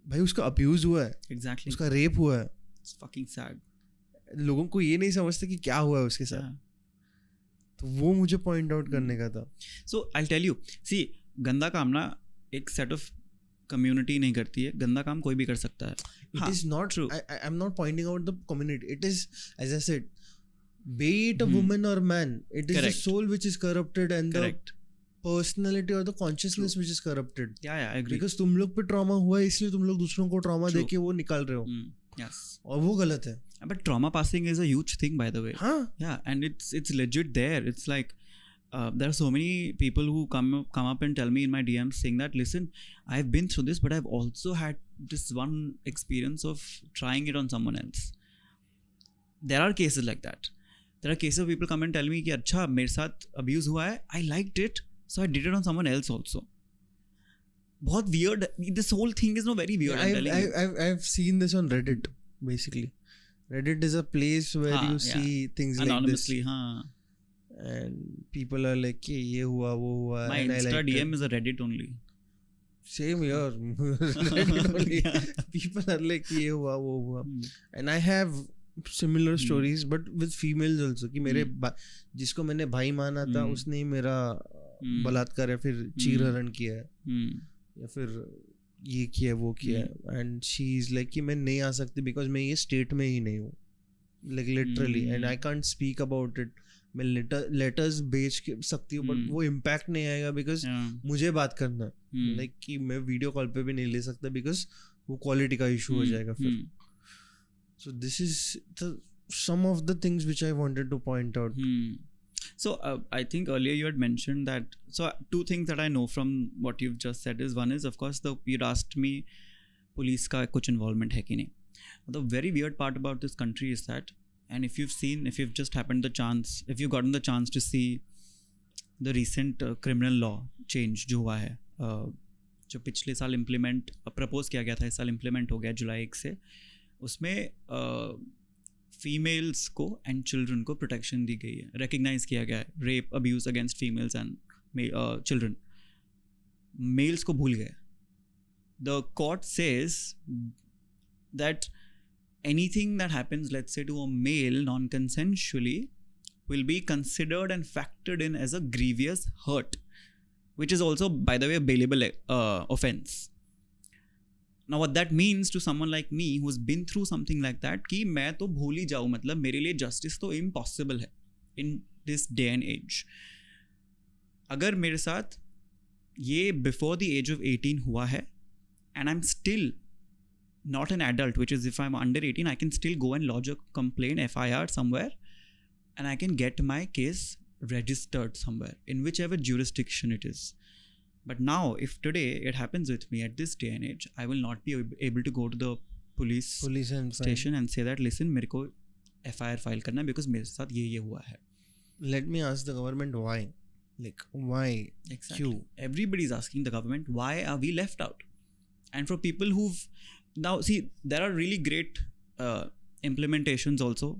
भाई उसका अब्यूज हुआ है. Exactly. उसका रेप हुआ है. It's fucking sad. लोगों को ये नहीं समझते कि क्या हुआ है उसके साथ. Yeah. तो वो मुझे पॉइंट आउट करने का था. So I'll tell you, see, गंदा काम ना एक सेट ऑफ कम्युनिटी नहीं करती है, गंदा काम कोई भी कर सकता है. It is not true. I'm not pointing out the community. It is, as I said, be it a woman or man, it is Correct. the soul which is corrupted and Correct. the personality or the consciousness which is corrupted. Yeah, I agree. Because तुम लोग पे trauma हुआ है इसलिए तुम लोग दूसरों को ट्रॉमा True. देके वो निकाल रहे हो. Yes. और वो गलत है. But trauma passing is a huge thing, by the way. हाँ. Yeah, and it's legit there. It's like there are so many people who come up and tell me in my DMs saying that, listen, I've been through this, but I've also had this one experience of trying it on someone else. There are cases like that. There are cases of people come and tell me कि अच्छा मेरे साथ abuse हुआ है, I liked it, so I did it on someone else also. बहुत weird. This whole thing is not very weird. I'm telling you. I've seen this on Reddit basically. Reddit is a place where you see things anonymously, like this. And people are like कि ये हुआ वो हुआ. My and Insta I liked DM it. is a Reddit only. Same here. Reddit only. People are like ये हुआ वो हुआ. And I have similar stories but with females also कि मेरे जिसको मैंने भाई माना था उसने ही मेरा बलात्कार या फिर चीरहरण किया है या फिर ये किया वो किया है. एंड शी इज लाइक कि मैं नहीं आ सकती बिकॉज मैं ये स्टेट में ही नहीं हूँ, like literally. And I can't speak about it. मैं लेटर्स भेज के सकती हूँ बट वो इम्पैक्ट नहीं आएगा बिकॉज मुझे बात करना है. लाइक कि मैं वीडियो कॉल पे भी नहीं ले सकता बिकॉज वो क्वालिटी का इशू हो जाएगा फिर. So this is some of the things which I wanted to point out. So I think earlier you had mentioned that. So two things that I know from what you've just said is, one is of course you'd asked me police का कुछ involvement है कि नहीं. The very weird part about this country is that, and if you've just happened the chance, if you've gotten the chance to see the recent criminal law change जो हुआ है, जो पिछले साल प्रपोज किया गया था, इस साल इम्प्लीमेंट हो गया जुलाई 1 से. उसमें फीमेल्स को एंड चिल्ड्रन को प्रोटेक्शन दी गई है, रिकग्नाइज किया गया है. Rape abuse against females and children. Males को भूल गए. The court says that anything that happens, let's say, to a male non consensually will be considered and factored in as a grievous hurt, which is also, by the way, a bailable offense. Now what that means to someone like me who's been through something like that, कि मैं तो भूल ही जाऊँ, मतलब मेरे लिए justice तो impossible है in this day and age. अगर मेरे साथ ये before the age of 18 हुआ है and I'm still not an adult, which is if I'm under 18 I can still go and lodge a complaint, FIR somewhere, and I can get my case registered somewhere in whichever jurisdiction it is. But now if today it happens with me at this day and age, I will not be able to go to the police station and say that, listen, मेरे को FIR file करना है because मेरे साथ ये हुआ है. Let me ask the government why. Like why? Exactly. Everybody is asking the government, why are we left out? And for people who've now, see, there are really great implementations also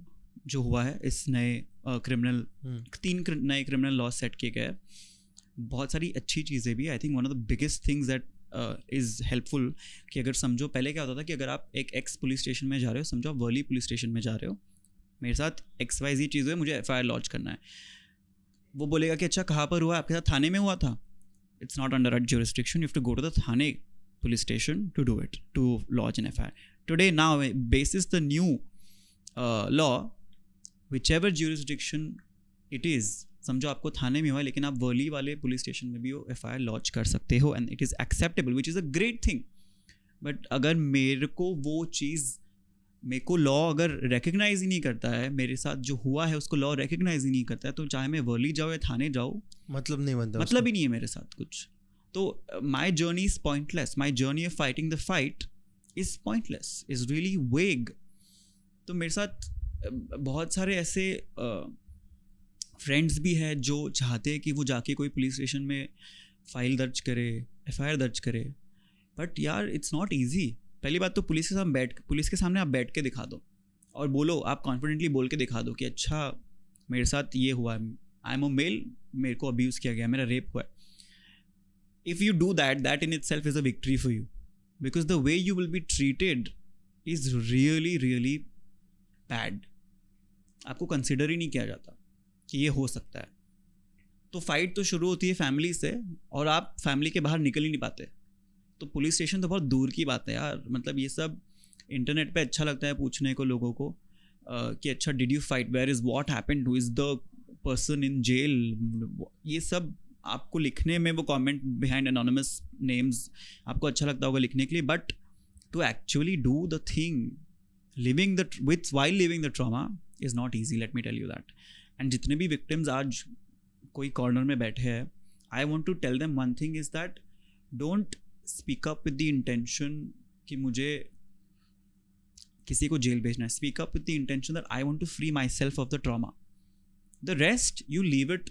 जो हुआ है इस नए criminal 3 नए criminal law set किए गए. बहुत सारी अच्छी चीज़ें भी. I think one of the biggest things that is helpful कि अगर समझो पहले क्या होता था कि अगर आप एक एक्स पुलिस स्टेशन में जा रहे हो, समझो आप वर्ली पुलिस स्टेशन में जा रहे हो, मेरे साथ XYZ चीज़ हुई, मुझे FIR लॉन्च करना है. वो बोलेगा कि अच्छा कहाँ पर हुआ, आपके साथ थाने में हुआ था. It's not under a jurisdiction, you have to go to the Thane police station to do it, to lodge an FIR. Today now, basis the new law, whichever jurisdiction it is, समझो आपको थाने में हुआ है लेकिन आप वर्ली वाले police station में भी वो FIR लॉन्च कर सकते हो and it is acceptable, which is a great thing. But अगर मेरे को वो चीज़, मेरे को लॉ अगर रिकग्नाइज ही नहीं करता है, मेरे साथ जो हुआ है उसको लॉ रिकग्नाइज ही नहीं करता है, तो चाहे मैं वर्ली जाऊँ या थाने जाऊँ, मतलब नहीं बनता, मतलब ही नहीं है मेरे साथ कुछ. तो my journey is pointless. My journey of fighting the fight is pointless, is really वेग. तो मेरे साथ बहुत सारे ऐसे फ्रेंड्स भी हैं जो चाहते हैं कि वो जाके कोई पुलिस स्टेशन में फ़ाइल दर्ज करे, FIR दर्ज करे. बट यार इट्स नॉट ईजी. पहली बात तो पुलिस के सामने आप बैठ के दिखा दो और बोलो, आप कॉन्फिडेंटली बोल के दिखा दो कि अच्छा मेरे साथ ये हुआ है, आई एम अ मेल, मेरे को अब्यूज़ किया गया, मेरा रेप हुआ है. If you do that, that in itself is a victory for you, because the way you will be treated is really, really bad, आपको कंसिडर ही नहीं किया जाता कि ये हो सकता है। तो फाइट तो शुरू होती है फैमिली से, और आप फैमिली के बाहर निकल ही नहीं पाते। तो पुलिस स्टेशन तो बहुत दूर की बात है यार। मतलब ये सब इंटरनेट पे अच्छा लगता है पूछने को लोगों को कि अच्छा did you fight, where is what happened, who is the person in jail, ये सब आपको लिखने में, वो कमेंट बिहाइंड एनोनिमस नेम्स आपको अच्छा लगता होगा लिखने के लिए, but to actually do the thing living the with while living the trauma is not easy, let me tell you that. And जितने भी विक्टिम्स आज कोई कॉर्नर में बैठे हैं, I want to tell them one thing is that don't speak up with the intention कि मुझे किसी को जेल भेजना है। Speak up with the intention that I want to free myself of the trauma. The rest you leave it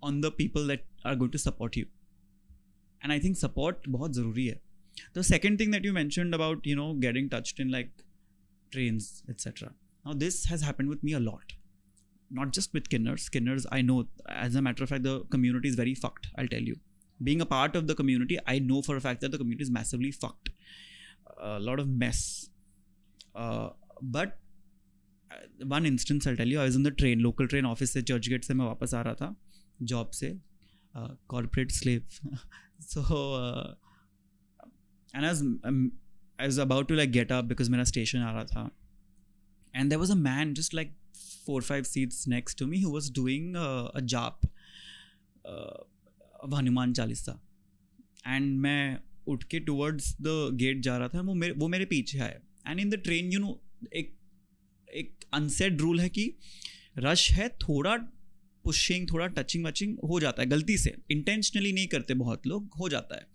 on the people that are going to support you, and I think support बहुत ज़रूरी है। The second thing that you mentioned about getting touched in like trains, etc. Now this has happened with me a lot, not just with Kinners. I know, as a matter of fact, the community is very fucked. I'll tell you, being a part of the community, I know for a fact that the community is massively fucked, a lot of mess. But one instance I'll tell you, I was in the train, local train office से चर्चगेट से मैं वापस आ रहा था job से, corporate slave. So and I was about to like get up because मेरा station आ रहा था, and there was a man just like 4-5 seats next to me who was doing a jap of Hanuman Chalisa, and मैं उठ के towards the gate जा रहा था, वो मेरे पीछे आए। and in the train एक unsaid rule है कि रश है, थोड़ा पुशिंग, थोड़ा टचिंग वचिंग हो जाता है गलती से, इंटेंशनली नहीं करते बहुत लोग, हो जाता है,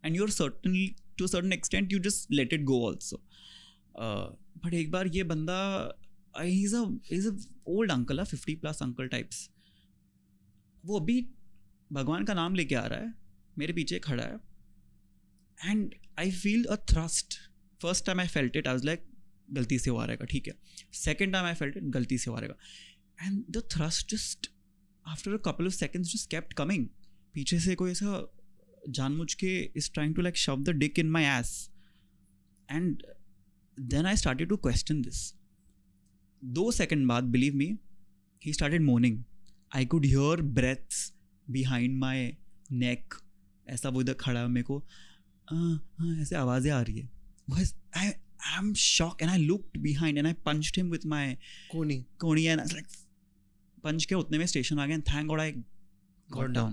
and you're certainly to a certain extent you just let it go also. But एक बार ये बंदा, he's a old uncle, 50+ uncle types, वो अभी भगवान का नाम लेके आ रहा है, मेरे पीछे खड़ा है, and I feel a thrust. First time I felt it, I was like गलती से हो आ रहेगा, ठीक है। Second time I felt it, गलती से हो आ रहेगा, and the thrust just after a couple of seconds just kept coming. पीछे से कोई ऐसा जानबूझ के is trying to like shove the dick in my ass, and then I started to question this. 2 seconds बाद, believe me, he started moaning. I could hear breaths behind my neck. ऐसा वो इधर खड़ा है, मेरे को ऐसे आवाज़ें आ रही है। I'm shocked, and I looked behind and I punched him with my कोनी, and I was like punch के उतने में स्टेशन आ गया, and thank God I got down.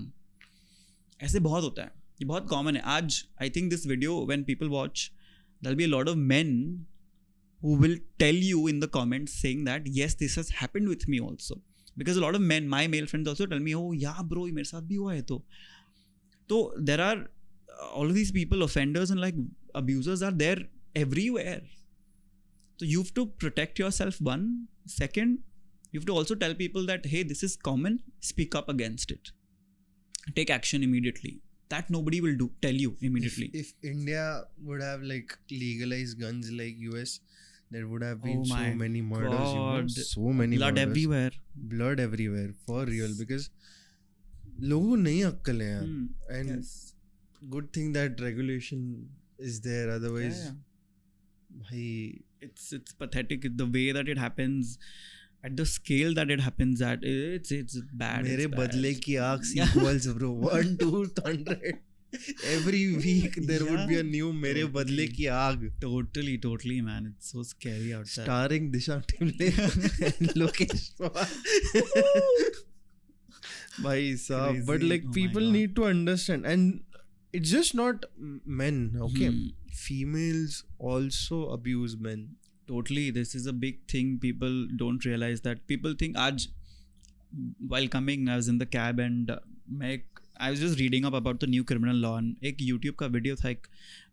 ऐसे बहुत होता है, ये बहुत कॉमन है आज। I think this video when people watch, there'll be a lot of men who will tell you in the comments saying that yes, this has happened with me also, because a lot of men, my male friends also tell me, oh yeah bro, मेरे साथ भी हुआ है। तो there are all of these people, offenders and like abusers are there everywhere. So you have to protect yourself, one. Second, you have to also tell people that hey, this is common, speak up against it, take action immediately. That nobody will tell you immediately. If India would have like legalized guns like US, there would have been so many murders, so many blood murders. Blood everywhere for real, because लोगों को नहीं अक्कल है यार, and yes. good thing that regulation is there, otherwise भाई it's pathetic the way that it happens, at the scale that it happens at. It's bad. मेरे बदले की आग sequels bro, 1 to 100 every week there would be a new मेरे बदले की आग. Totally man, it's so scary out there. Starring Disha Timle and Lokesh भाई साहब. But like people need to understand, and it's just not men, okay? Females also abuse men. Totally, this is a big thing. People don't realize that. People think, आज while coming I was in the cab and I was just reading up about the new criminal law, and एक YouTube का video था, एक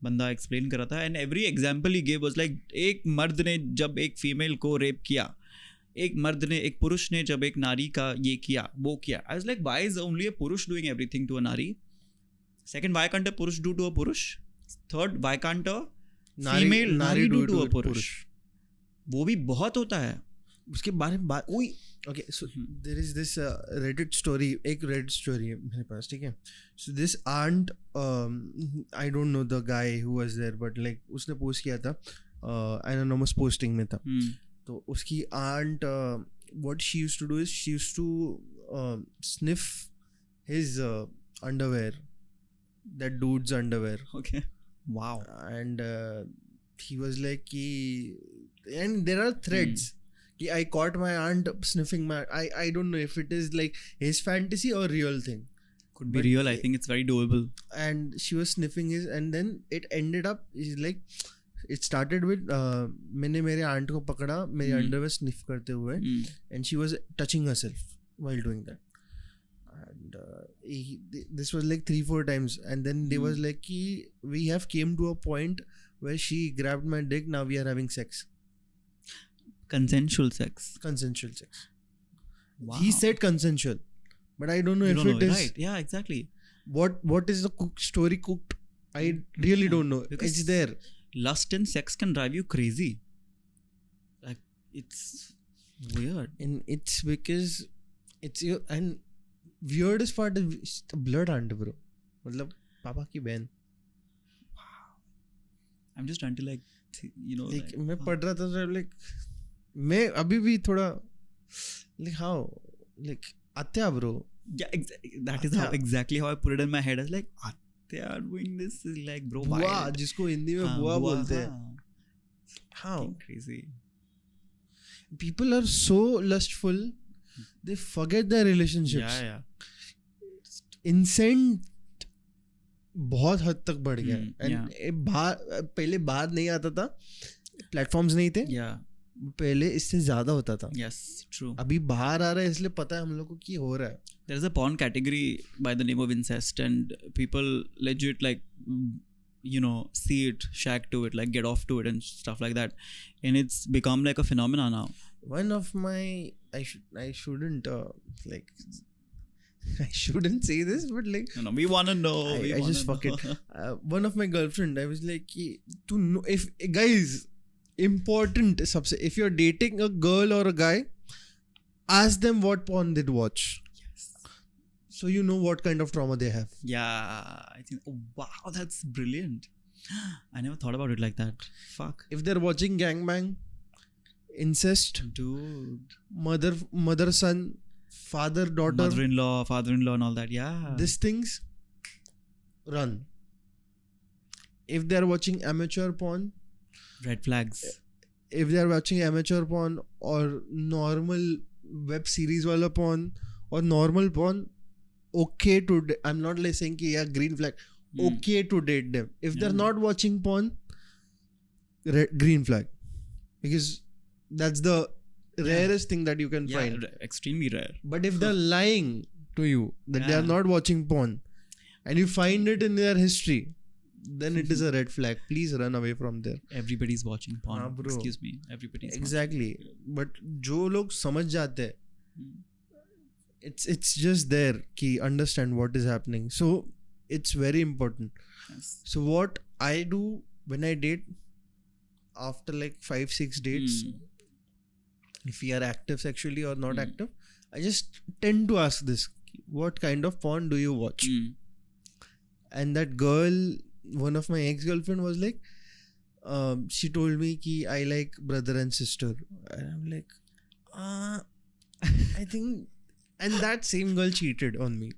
बंदा explain कर रहा था, and every example he gave was like, एक मर्द ने जब एक फीमेल को रेप किया, एक पुरुष ने जब एक नारी का ये किया, वो किया. I was like, why is only a पुरुष doing everything to a नारी? Second, why can't a पुरुष do to a पुरुष? Third, why can't a female नारी do to a पुरुष? वो भी बहुत होता है. उसके बारे में बात कोई. Okay, so there is this Reddit story, एक Reddit story है मेरे पास, ठीक है. So this aunt, I don't know the guy who was there, but like उसने post किया था, anonymous posting में था. तो उसकी aunt what she used to do is she used to sniff his underwear, that dude's underwear. Okay. Wow. And he was like ki, and there are threads ki I caught my aunt sniffing my, I don't know if it is like his fantasy or real thing, Could be But real. I think it's very doable. and she was sniffing his, and then it ended up is like it started with मैंने मेरे aunt को पकड़ा मेरी underwear sniff करते हुए, Mm. and she was touching herself while doing that. And this was like 3-4 times, and then they was like ki, we have came to a point where she grabbed my dick, now we are having sex, Consensual sex. consensual sex. Wow. He said consensual, but I don't know You if don't it know, is right? Yeah, exactly. what is the story cooked. I really don't know. Because It's there. Lust and sex can drive you crazy. Like, it's weird. And it's because it's your, and weirdest part is the blood aunt, bro. मतलब पापा की बहन. I'm just trying to like, Like मैं पढ़ रहा था तो like मैं अभी भी थोड़ा like how like आत्या bro. yeah, that is how exactly how I put it in my head. I was like, they are doing this is like, bro, बुआ wild. जिसको हिंदी में हाँ, बुआ बुआ, बोलते हैं. हाँ. How Fucking crazy. people are so lustful, they forget their relationships. Yeah. इंसेंट बहुत हद तक बढ़ गया है. yeah. एंड पहले बाहर नहीं आता था, प्लेटफॉर्म्स नहीं थे, Yeah. पहले इससे ज्यादा होता था. Yes, true. अभी बाहर आ रहा है इसलिए पता है हम लोग को कि हो रहा है. There's a porn category by the name of incest, and people legit like, see it, shag to it, like get off to it and stuff like that, and it's become like a phenomenon now. One of my I shouldn't like I shouldn't say this, but like We wanna know. I just fuck it. One of my girlfriend, I was like कि to know if guys important सबसे, if you're dating a girl or a guy, ask them what porn they'd watch, Yes. so you know what kind of trauma they have. Yeah, I think. Oh, wow, that's brilliant. I never thought about it like that. Fuck, If they're watching gangbang, incest, dude. mother son, father daughter, Mother-in-law, father-in-law, and all that. Yeah. these things, run. If they're watching amateur porn, Red flags. if they are watching amateur porn or normal web series wala porn or normal porn, okay to I'm not like saying ki yeah green flag, okay to date them. If they're not watching porn, green flag, because that's the rarest thing that you can find. Extremely rare. But if they're lying to you that they are not watching porn and you find it in their history, then it is a red flag. Please run away from there. Everybody's watching porn. हाँ, bro. Excuse me. Everybody's Exactly. But जो लोग समझ जाते हैं, it's just there कि understand what is happening. So it's very important. Yes. So what I do when I date, after like 5-6 dates, if we are active sexually or not active, I just tend to ask this: what kind of porn do you watch? And that girl, one of my ex-girlfriend, was like, she told me ki I like brother and sister, and I'm like, I think, and that same girl cheated on me.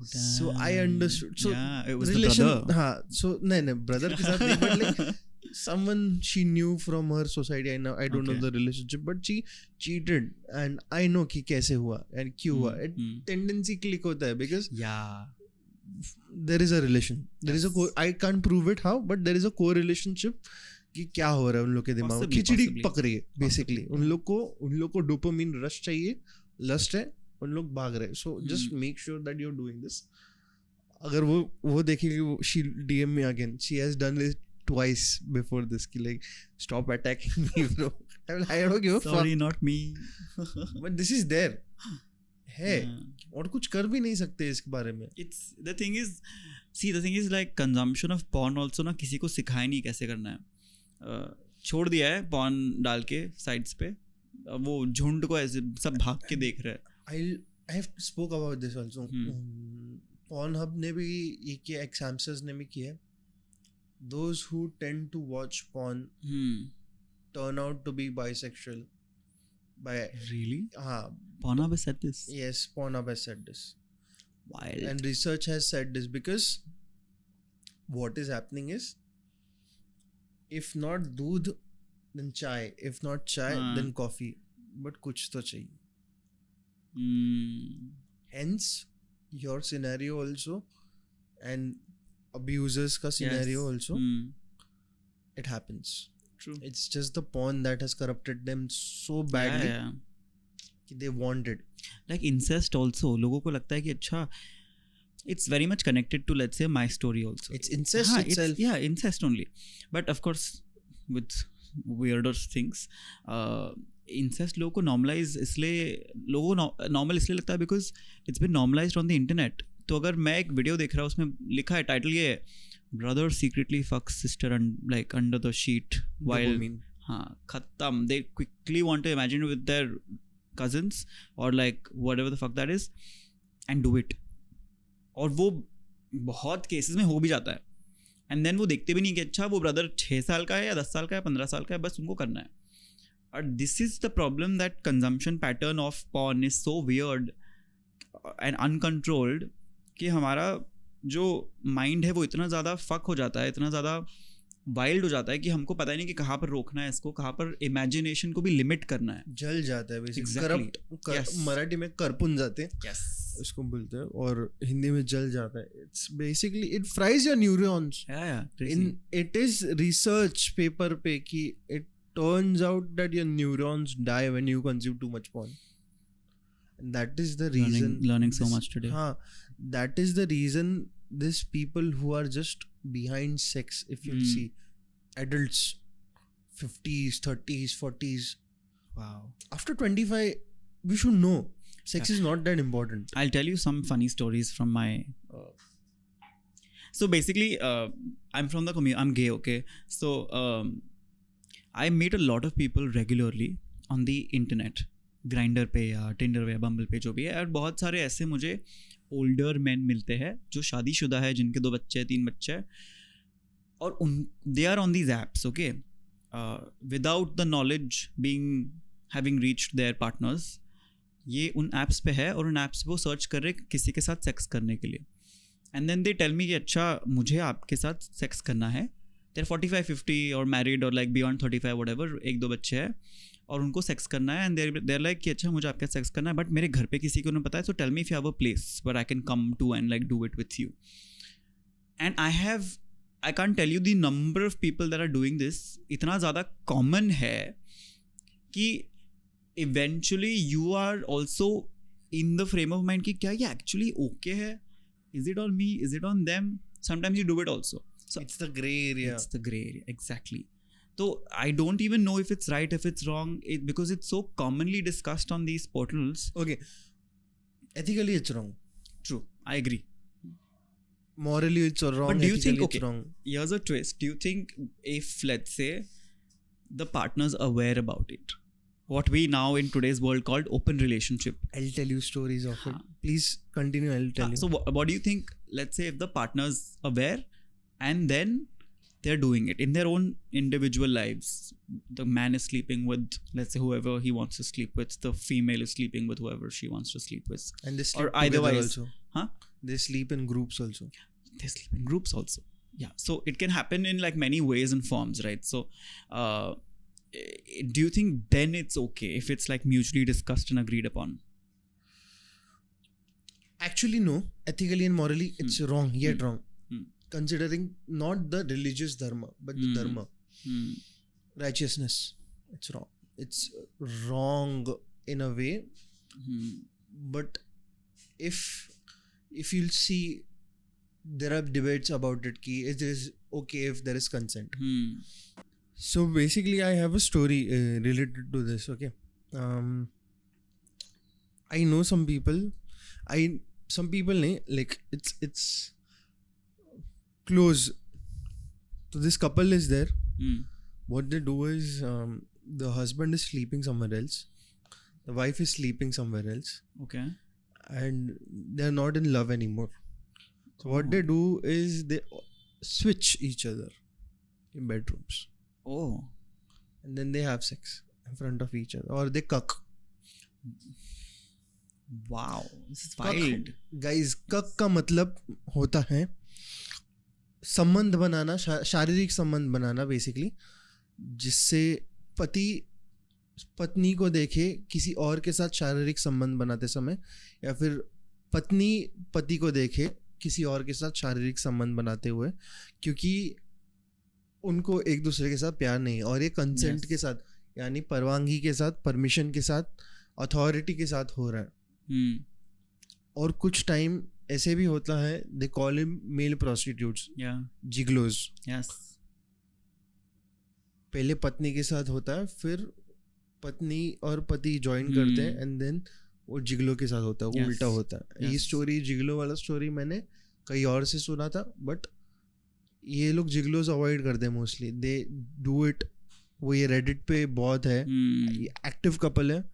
So I understood. So yeah, it was relation, the brother. हाँ, so no, brother के साथ नहीं, but like someone she knew from her society. I don't know Okay. the relationship, but she cheated, and I know कि कैसे हुआ and क्यों हुआ. It tendency click होता है because Yeah. there is a relation. There is a I can't prove it how, but there is a correlationship कि क्या हो रहा है उन लोग के दिमाग में. खिचड़ी पक रही है basically. उन लोग को डोपामिन रश चाहिए, लस्ट है, उन लोग भाग रहे हैं. So just make sure that you're doing this. अगर वो देखेगी, she DM me again. She has done it twice before this कि like stop attacking me, bro. I don't give a fuck. Sorry, not me. But this is there. है Yeah. और कुछ कर भी नहीं सकते इसके बारे में. It's the thing is like consumption of porn also ना किसी को सिखाया नहीं कैसे करना है. छोड़ दिया है porn डाल के sites पे, वो झुंड को ऐसे सब भाग के देख रहे हैं. I have spoke about this also. Pornhub ने भी ये किया, Xhamsters ने भी किया. Those who tend to watch porn turn out to be bisexual. Really? हाँ, Pornhub has said this. yes, Pornhub has said this. Wild. And research has said this because what is happening is, if not दूध, then chai. If not chai, then coffee. But कुछ तो चाहिए. Hence, your scenario also, and abusers ka scenario also, it happens. True. It's just the porn that has corrupted them so badly कि they want it. Like incest also, लोगों को लगता है कि अच्छा, it's very much connected to, let's say, my story also. It's incest itself. Incest only. But of course, with weirder things, incest लोगों को normalize इसलिए, लोगों को normal इसलिए लगता है because it's been normalized on the internet. तो अगर मैं एक वीडियो देख रहा हूँ, उसमें लिखा है, टाइटल ये है, brother secretly fucks sister like under the sheet while हाँ खत्म. They quickly want to imagine with their cousins or like whatever the fuck that is and do it. और वो बहुत केसेस में हो भी जाता है. एंड देन वो देखते भी नहीं कि अच्छा वो ब्रदर 6 साल का है या 10 साल का है 15 साल का है, बस उनको करना है. और this is the problem that consumption pattern of porn is so weird and uncontrolled कि हमारा जो माइंड है वो इतना ज़्यादा फक हो जाता है, इतना ज़्यादा वाइल्ड हो जाता है कि हमको पता ही नहीं कि कहाँ पर रोकना है इसको, कहाँ पर इमेजिनेशन को भी लिमिट करना है. जल जाता है बेसिकली. Exactly. करप्ट मराठी में करपुन जाते हैं. Yes. इसको बोलते हैं, और हिंदी में जल जाता है. It's basically it fries your neurons. In it is research paper पे कि it turns out that your neurons die when you consume too much porn. And that is the reason. Learning so much today. That is the reason these people who are just behind sex, if you see adults, 50s, 30s, 40s. Wow. After 25, we should know sex is not that important. I'll tell you some funny stories from my. So basically, I'm from the community. I'm gay, okay? So I meet a lot of people regularly on the internet, Grindr पे या Tinder पे या Bumble पे जो भी है. और बहुत सारे ऐसे मुझे older men मिलते हैं जो शादीशुदा है, जिनके 2 बच्चे 3 बच्चे हैं, और they are on these apps, okay, without the knowledge having reached their partners. ये उन apps पे है और उन apps पे वो सर्च कर रहे किसी के साथ सेक्स करने के लिए. And then they tell me कि अच्छा मुझे आपके साथ सेक्स करना है. They're 45, 50 or married or like beyond 35 whatever, 1-2 बच्चे हैं और उनको सेक्स करना है. एंड they're like कि अच्छा मुझे आपके सेक्स करना है बट मेरे घर पे किसी को नहीं पता है, so tell me if you have a place where I can come to and like do it with you. And I can't tell you the number of people that are doing this. इतना ज़्यादा common है कि eventually you are also in the frame of mind कि क्या ये actually okay है? Is it on me? Is it on them? Sometimes you do it also. So it's the gray area. It's the gray area, exactly. So I don't even know if it's right, if it's wrong, because it's so commonly discussed on these portals. Okay. Ethically, it's wrong. True, I agree. Morally, it's wrong. But do you think, it's wrong. Here's a twist. Do you think if, let's say, the partner's aware about it, what we now in today's world called open relationship? I'll tell you stories of it. Please continue. I'll tell you. So what do you think? Let's say if the partner's aware and then they're doing it in their own individual lives. The man is sleeping with, let's say, whoever he wants to sleep with. The female is sleeping with whoever she wants to sleep with. And they sleep or eitherwise also. Huh? They sleep in groups also. They sleep in groups also. Yeah. So it can happen in like many ways and forms, right? So do you think then it's okay if it's like mutually discussed and agreed upon? Actually, no. Ethically and morally, it's wrong. Yet wrong. Considering not the religious dharma, but the dharma. Righteousness. It's wrong. It's wrong in a way. But if you'll see, there are debates about it. Ki it is okay if there is consent. So basically, I have a story related to this. Okay, I know some people. Some people like it's close. So this couple is there. What they do is the husband is sleeping somewhere else. The wife is sleeping somewhere else. Okay. And they're not in love anymore. So what they do is they switch each other in bedrooms. Oh. and then they have sex in front of each other, or they cuck. Wow, this is wild. Guys, cuck का मतलब होता है संबंध बनाना, शारीरिक संबंध बनाना basically, जिससे पति पत्नी को देखे किसी और के साथ शारीरिक संबंध बनाते समय, या फिर पत्नी पति को देखे किसी और के साथ शारीरिक संबंध बनाते हुए, क्योंकि उनको एक दूसरे के साथ प्यार नहीं है, और ये कंसेंट के साथ, यानी परवानगी के साथ, परमिशन के साथ, अथॉरिटी के साथ हो रहा है. और कुछ टाइम ऐसे भी होता है, they call him male prostitutes, gigolos. पहले पत्नी के साथ होता है, फिर पत्नी और पति ज्वाइन करते हैं, एंड देन वो जिगलो के साथ होता है, वो उल्टा होता है. ये स्टोरी, जिगलो वाला स्टोरी मैंने कहीं और से सुना था, बट ये लोग जिगलोज अवॉइड करते हैं मोस्टली, दे डू इट. वो ये रेडिट पे बहुत है, एक्टिव कपल है,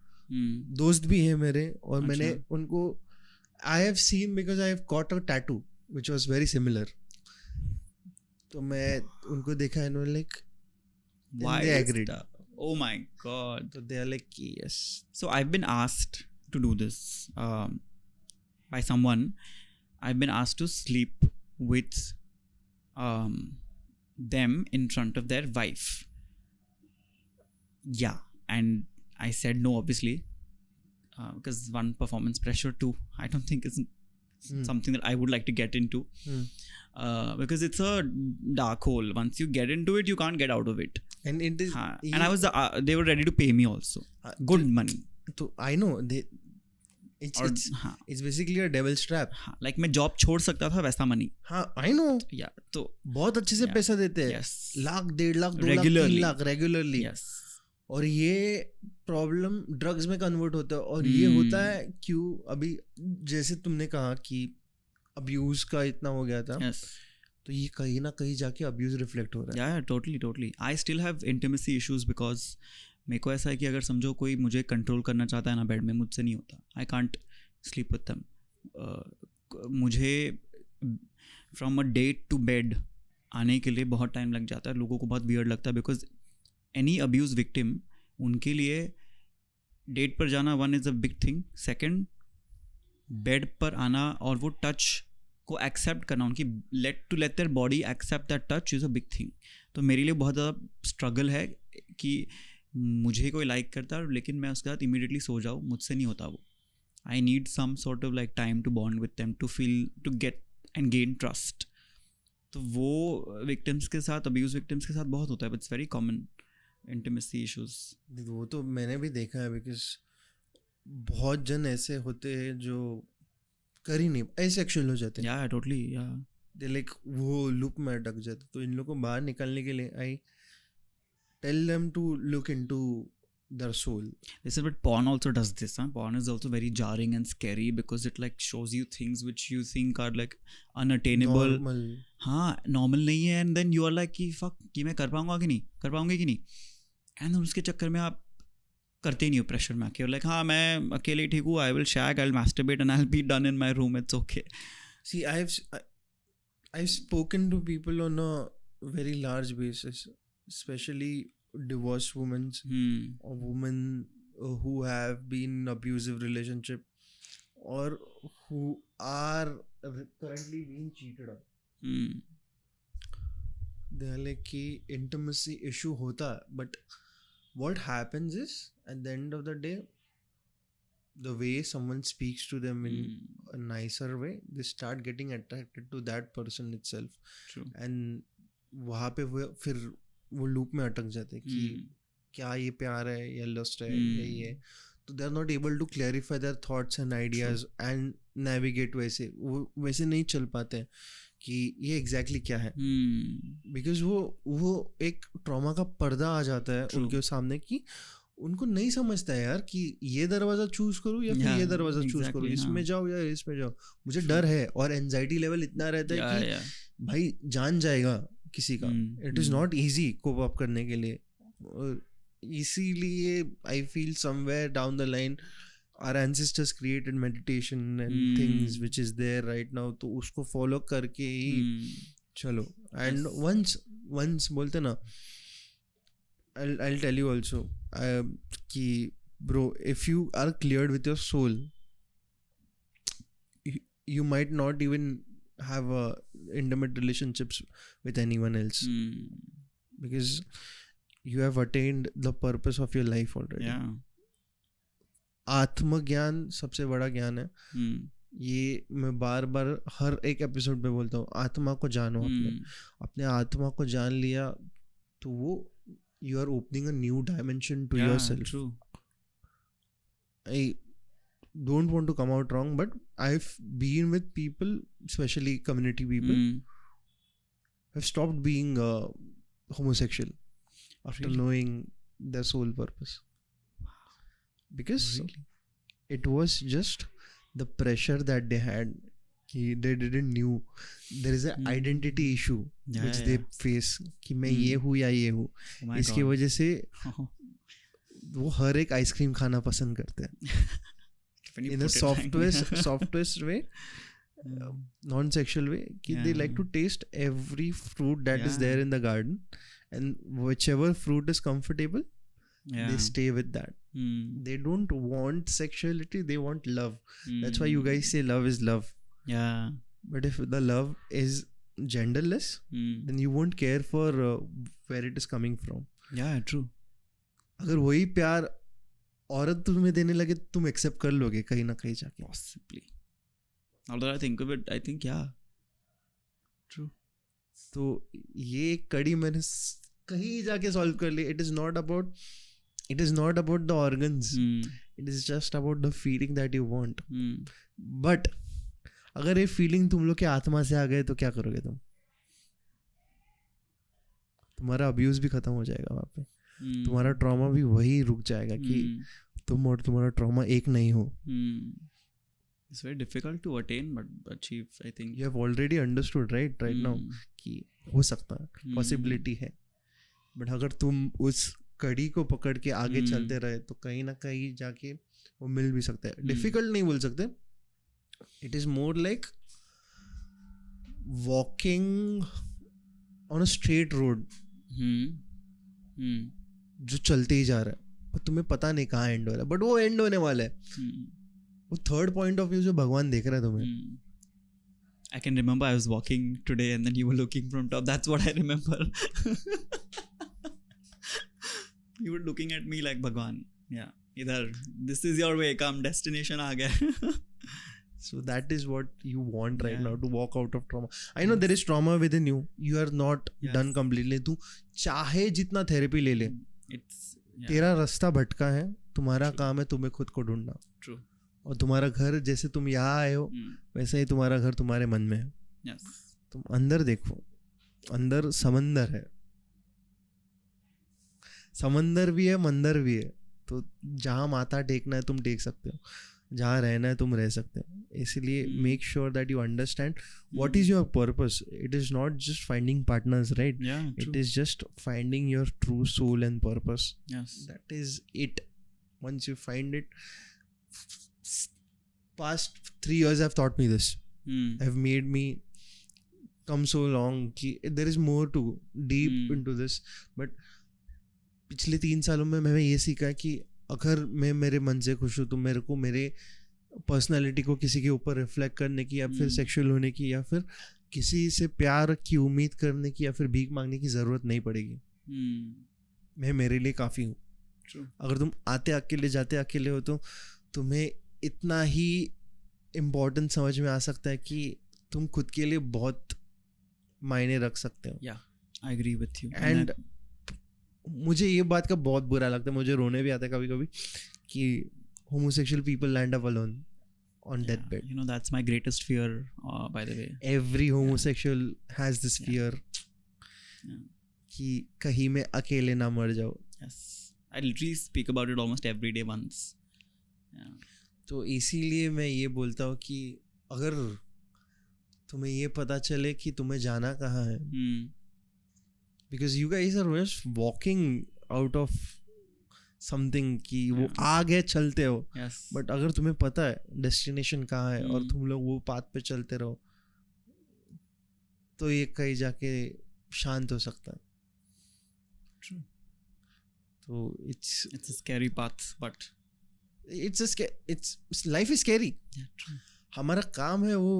दोस्त भी है मेरे, और मैंने उनको I have seen, because I have got a tattoo which was very similar. तो मैं उनको देखा, and like Why they is agreed. that? Oh my god. So they are like, yes. So I've been asked to do this by someone. I've been asked to sleep with them in front of their wife. Yeah, and I said no, obviously, because one, performance pressure, two, I don't think it's something that I would like to get into, because it's a dark hole. Once you get into it, you can't get out of it. And it is, And I was they were ready to pay me also good money. So I know it's basically a devil's trap. Like मैं job छोड़ सकता था वैसा money. हाँ, I know. Yeah, तो बहुत अच्छे से पैसा देते हैं. Yes. Lakh, 1.5 lakh, 2 lakh, 3 lakh regularly. Yes. और ये प्रॉब्लम ड्रग्स में कन्वर्ट होता है, और ये होता है क्यों? अभी जैसे तुमने कहा कि अब्यूज का इतना हो गया था, Yes. तो ये कहीं ना कहीं जाके अब्यूज रिफ्लेक्ट हो रहा है. Yeah, totally. I still have intimacy issues because मेरे को ऐसा है कि अगर समझो कोई मुझे कंट्रोल करना चाहता है ना बेड में, मुझसे नहीं होता. I can't sleep with them. मुझे from a date to bed आने के लिए बहुत टाइम लग जाता है. लोगों को बहुत वियर्ड लगता है, बिकॉज एनी अब्यूज विक्टिम, उनके लिए डेट पर जाना one is a big thing. Second, bed पर आना और वो टच को एक्सेप्ट करना, उनकी let their body accept that touch is a big thing. तो मेरे लिए बहुत ज़्यादा स्ट्रगल है कि मुझे कोई लाइक करता है, लेकिन मैं उसके साथ इमीडिएटली सो जाऊँ, मुझसे नहीं होता वो. I need some sort of like time to bond with them, to feel, to get and gain trust. तो वो विक्टिम्स के साथ, अब्यूज विक्टिम्स के साथ बहुत होता है. It's very common intimacy issues. वो तो मैंने भी देखा है, बिकॉज बहुत जन ऐसे होते हैं जो कर ही नहीं, एसेक्सुअल हो जाते हैं. या टोटली, या दे लाइक वो लूप में अटक जाते. तो इन लोगों को बाहर निकालने के लिए I tell them to look into their soul. This is what porn also does this. Porn is also very jarring and scary because it like shows you things which you think are like unattainable. Normal. हाँ, normal नहीं है, and then you are like कि fuck, कि मैं कर पाऊँगा कि नहीं, कर पाऊँगी कि नहीं, and then उसके चक्कर में आप करते ही नहीं हो प्रेशर में आके. like हाँ, मैं अकेले ठीक हूँ, I will shag, I'll masturbate and I'll be done in my room, it's okay. See, I've spoken to people on a very large basis, especially divorced women, or women who have been in abusive relationship, or who are currently being cheated on. They are like कि intimacy issue होता है, but what happens is at the end of the day, the way someone speaks to them in a nicer way, they start getting attracted to that person itself. True. And वहाँ पे वो फिर वो loop में अटक जाते हैं कि क्या ये प्यार है या लस्ट है या ये. तो they are not able to clarify their thoughts and ideas and navigate. वैसे नहीं चल पाते हैं कि ये एग्जैक्टली क्या है, बिकॉज वो एक ट्रॉमा का पर्दा आ जाता है उनके सामने कि उनको नहीं समझता है यार कि ये दरवाजा चूज करूँ या फिर ये दरवाजा चूज करूँ, इसमें जाओ या इसमें जाओ. मुझे डर है, और एंजाइटी लेवल इतना रहता है कि भाई जान जाएगा किसी का. It is not easy cope up करने के लिए. और इसीलिए I feel somewhere down the line our ancestors created meditation and things which is there right now, तो उसको follow करके ही चलो. And once बोलते ना, I'll tell you also कि bro, if you are cleared with your soul, you might not even have intimate relationships with anyone else because you have attained the purpose of your life already. Yeah. आत्मज्ञान सबसे बड़ा ज्ञान है. ये मैं बार बार हर एक episode में बोलता हूँ, आत्मा को जानो. अपने आत्मा को जान लिया तो वो you are opening a new dimension to yourself. True. I don't want to come out wrong, but I've been with people, especially community people, have stopped being homosexual after knowing their soul purpose. Because it was just the pressure that they had. They didn't knew there is an identity issue which they face कि मैं ये हूँ या ये हूँ. इसकी वजह से वो हर एक आइसक्रीम खाना पसंद करते हैं in a softest way, non-sexual way. They like to taste every fruit that is there in the garden, and whichever fruit is comfortable, they stay with that. They don't want sexuality, they want love. That's why you guys say love is love. Yeah. But if the love is genderless, then you won't care for where it is coming from. Yeah, true. अगर वही प्यार औरत तुम्हें देने लगे तो तुम accept कर लोगे कहीं ना कहीं जाके. Possibly. Now that I think of it, I think true. तो ये एक कड़ी मैंने कहीं जाके सॉल्व कर ली. It is not about the organs. It is just about the feeling that you want. But अगर ये फीलिंग तुम लोग के आत्मा से आ गए तो क्या करोगे तुम? तुम्हारा अब्यूज भी खत्म हो जाएगा वहाँ पे. तुम्हारा ट्रॉमा भी वही रुक जाएगा कि तुम और तुम्हारा ट्रॉमा एक नहीं हो. It's very difficult to attain but achieve, I think. You have already understood right now कि हो सकता है, possibility है. But अगर तुम उस कड़ी को पकड़ के आगे चलते रहे तो कहीं ना कहीं जाके वो मिल भी सकता है. Difficult नहीं बोल सकते. It is more like walking on a straight road. जो चलते ही जा रहा है और तुम्हें पता नहीं कहाँ एंड हो रहा है, बट वो एंड होने वाला है. वो थर्ड पॉइंट ऑफ व्यू जो भगवान देख रहा है तुम्हें. I can remember I was walking today and then you were looking from top. That's what I remember. You were looking at me like Bhagwan. Yeah, idhar. This is your way. Come, destination aa gaya. So that is what you want right now, to walk out of trauma. I know there is trauma within you. You are not done completely. तू चाहे जितना therapy ले ले, तेरा रास्ता भटका है. तुम्हारा काम है तुम्हें खुद को ढूंढना. True. और तुम्हारा घर जैसे तुम यहाँ आए हो वैसे ही तुम्हारा घर तुम्हारे मन में है. तुम अंदर देखो, अंदर समंदर है. समंदर भी है, मंदिर भी है. तो जहाँ माथा टेकना है तुम टेक सकते हो, जहाँ रहना है तुम रह सकते हो. इसलिए make sure that you understand what is your purpose. It is not just finding partners, right? It is just finding your true soul and purpose. That is it. Once you find it, past 3 years have taught me this. Have made me come so long कि there is more to deep into this. But पिछले 3 सालों में मैंने ये सीखा कि अगर मैं मेरे मन से खुश हूँ तो मेरे को मेरे पर्सनालिटी को किसी के ऊपर रिफ्लेक्ट करने की या फिर सेक्सुअल होने की या फिर किसी से प्यार की उम्मीद करने की या फिर भीख मांगने की ज़रूरत नहीं पड़ेगी. मैं मेरे लिए काफ़ी हूँ. अगर तुम आते अकेले जाते अकेले हो तो तुम्हें इतना ही इम्पोर्टेंट समझ में आ सकता है कि तुम खुद के लिए बहुत मायने रख सकते हो. I agree with you. And मुझे ये बात का बहुत बुरा लगता है, मुझे रोने भी आता है कभी कभी कि homosexual people land up alone on deathbed. You know, that's my greatest fear, by the way. Every homosexual has this fear कि कहीं मैं अकेले ना मर जाऊँ. Yes, I literally speak about it almost every day once. तो इसीलिए मैं ये बोलता हूँ कि अगर तुम्हें ये पता चले कि तुम्हें जाना कहाँ है, because you guys are just walking out of something कि वो आगे चलते हो, but अगर तुम्हें पता है डेस्टिनेशन कहाँ है और तुम लोग वो पाथ पे चलते रहो तो ये कहीं जाके शांत हो सकता है. So It's a scary path, but it's life is scary. yeah, true. हमारा काम है वो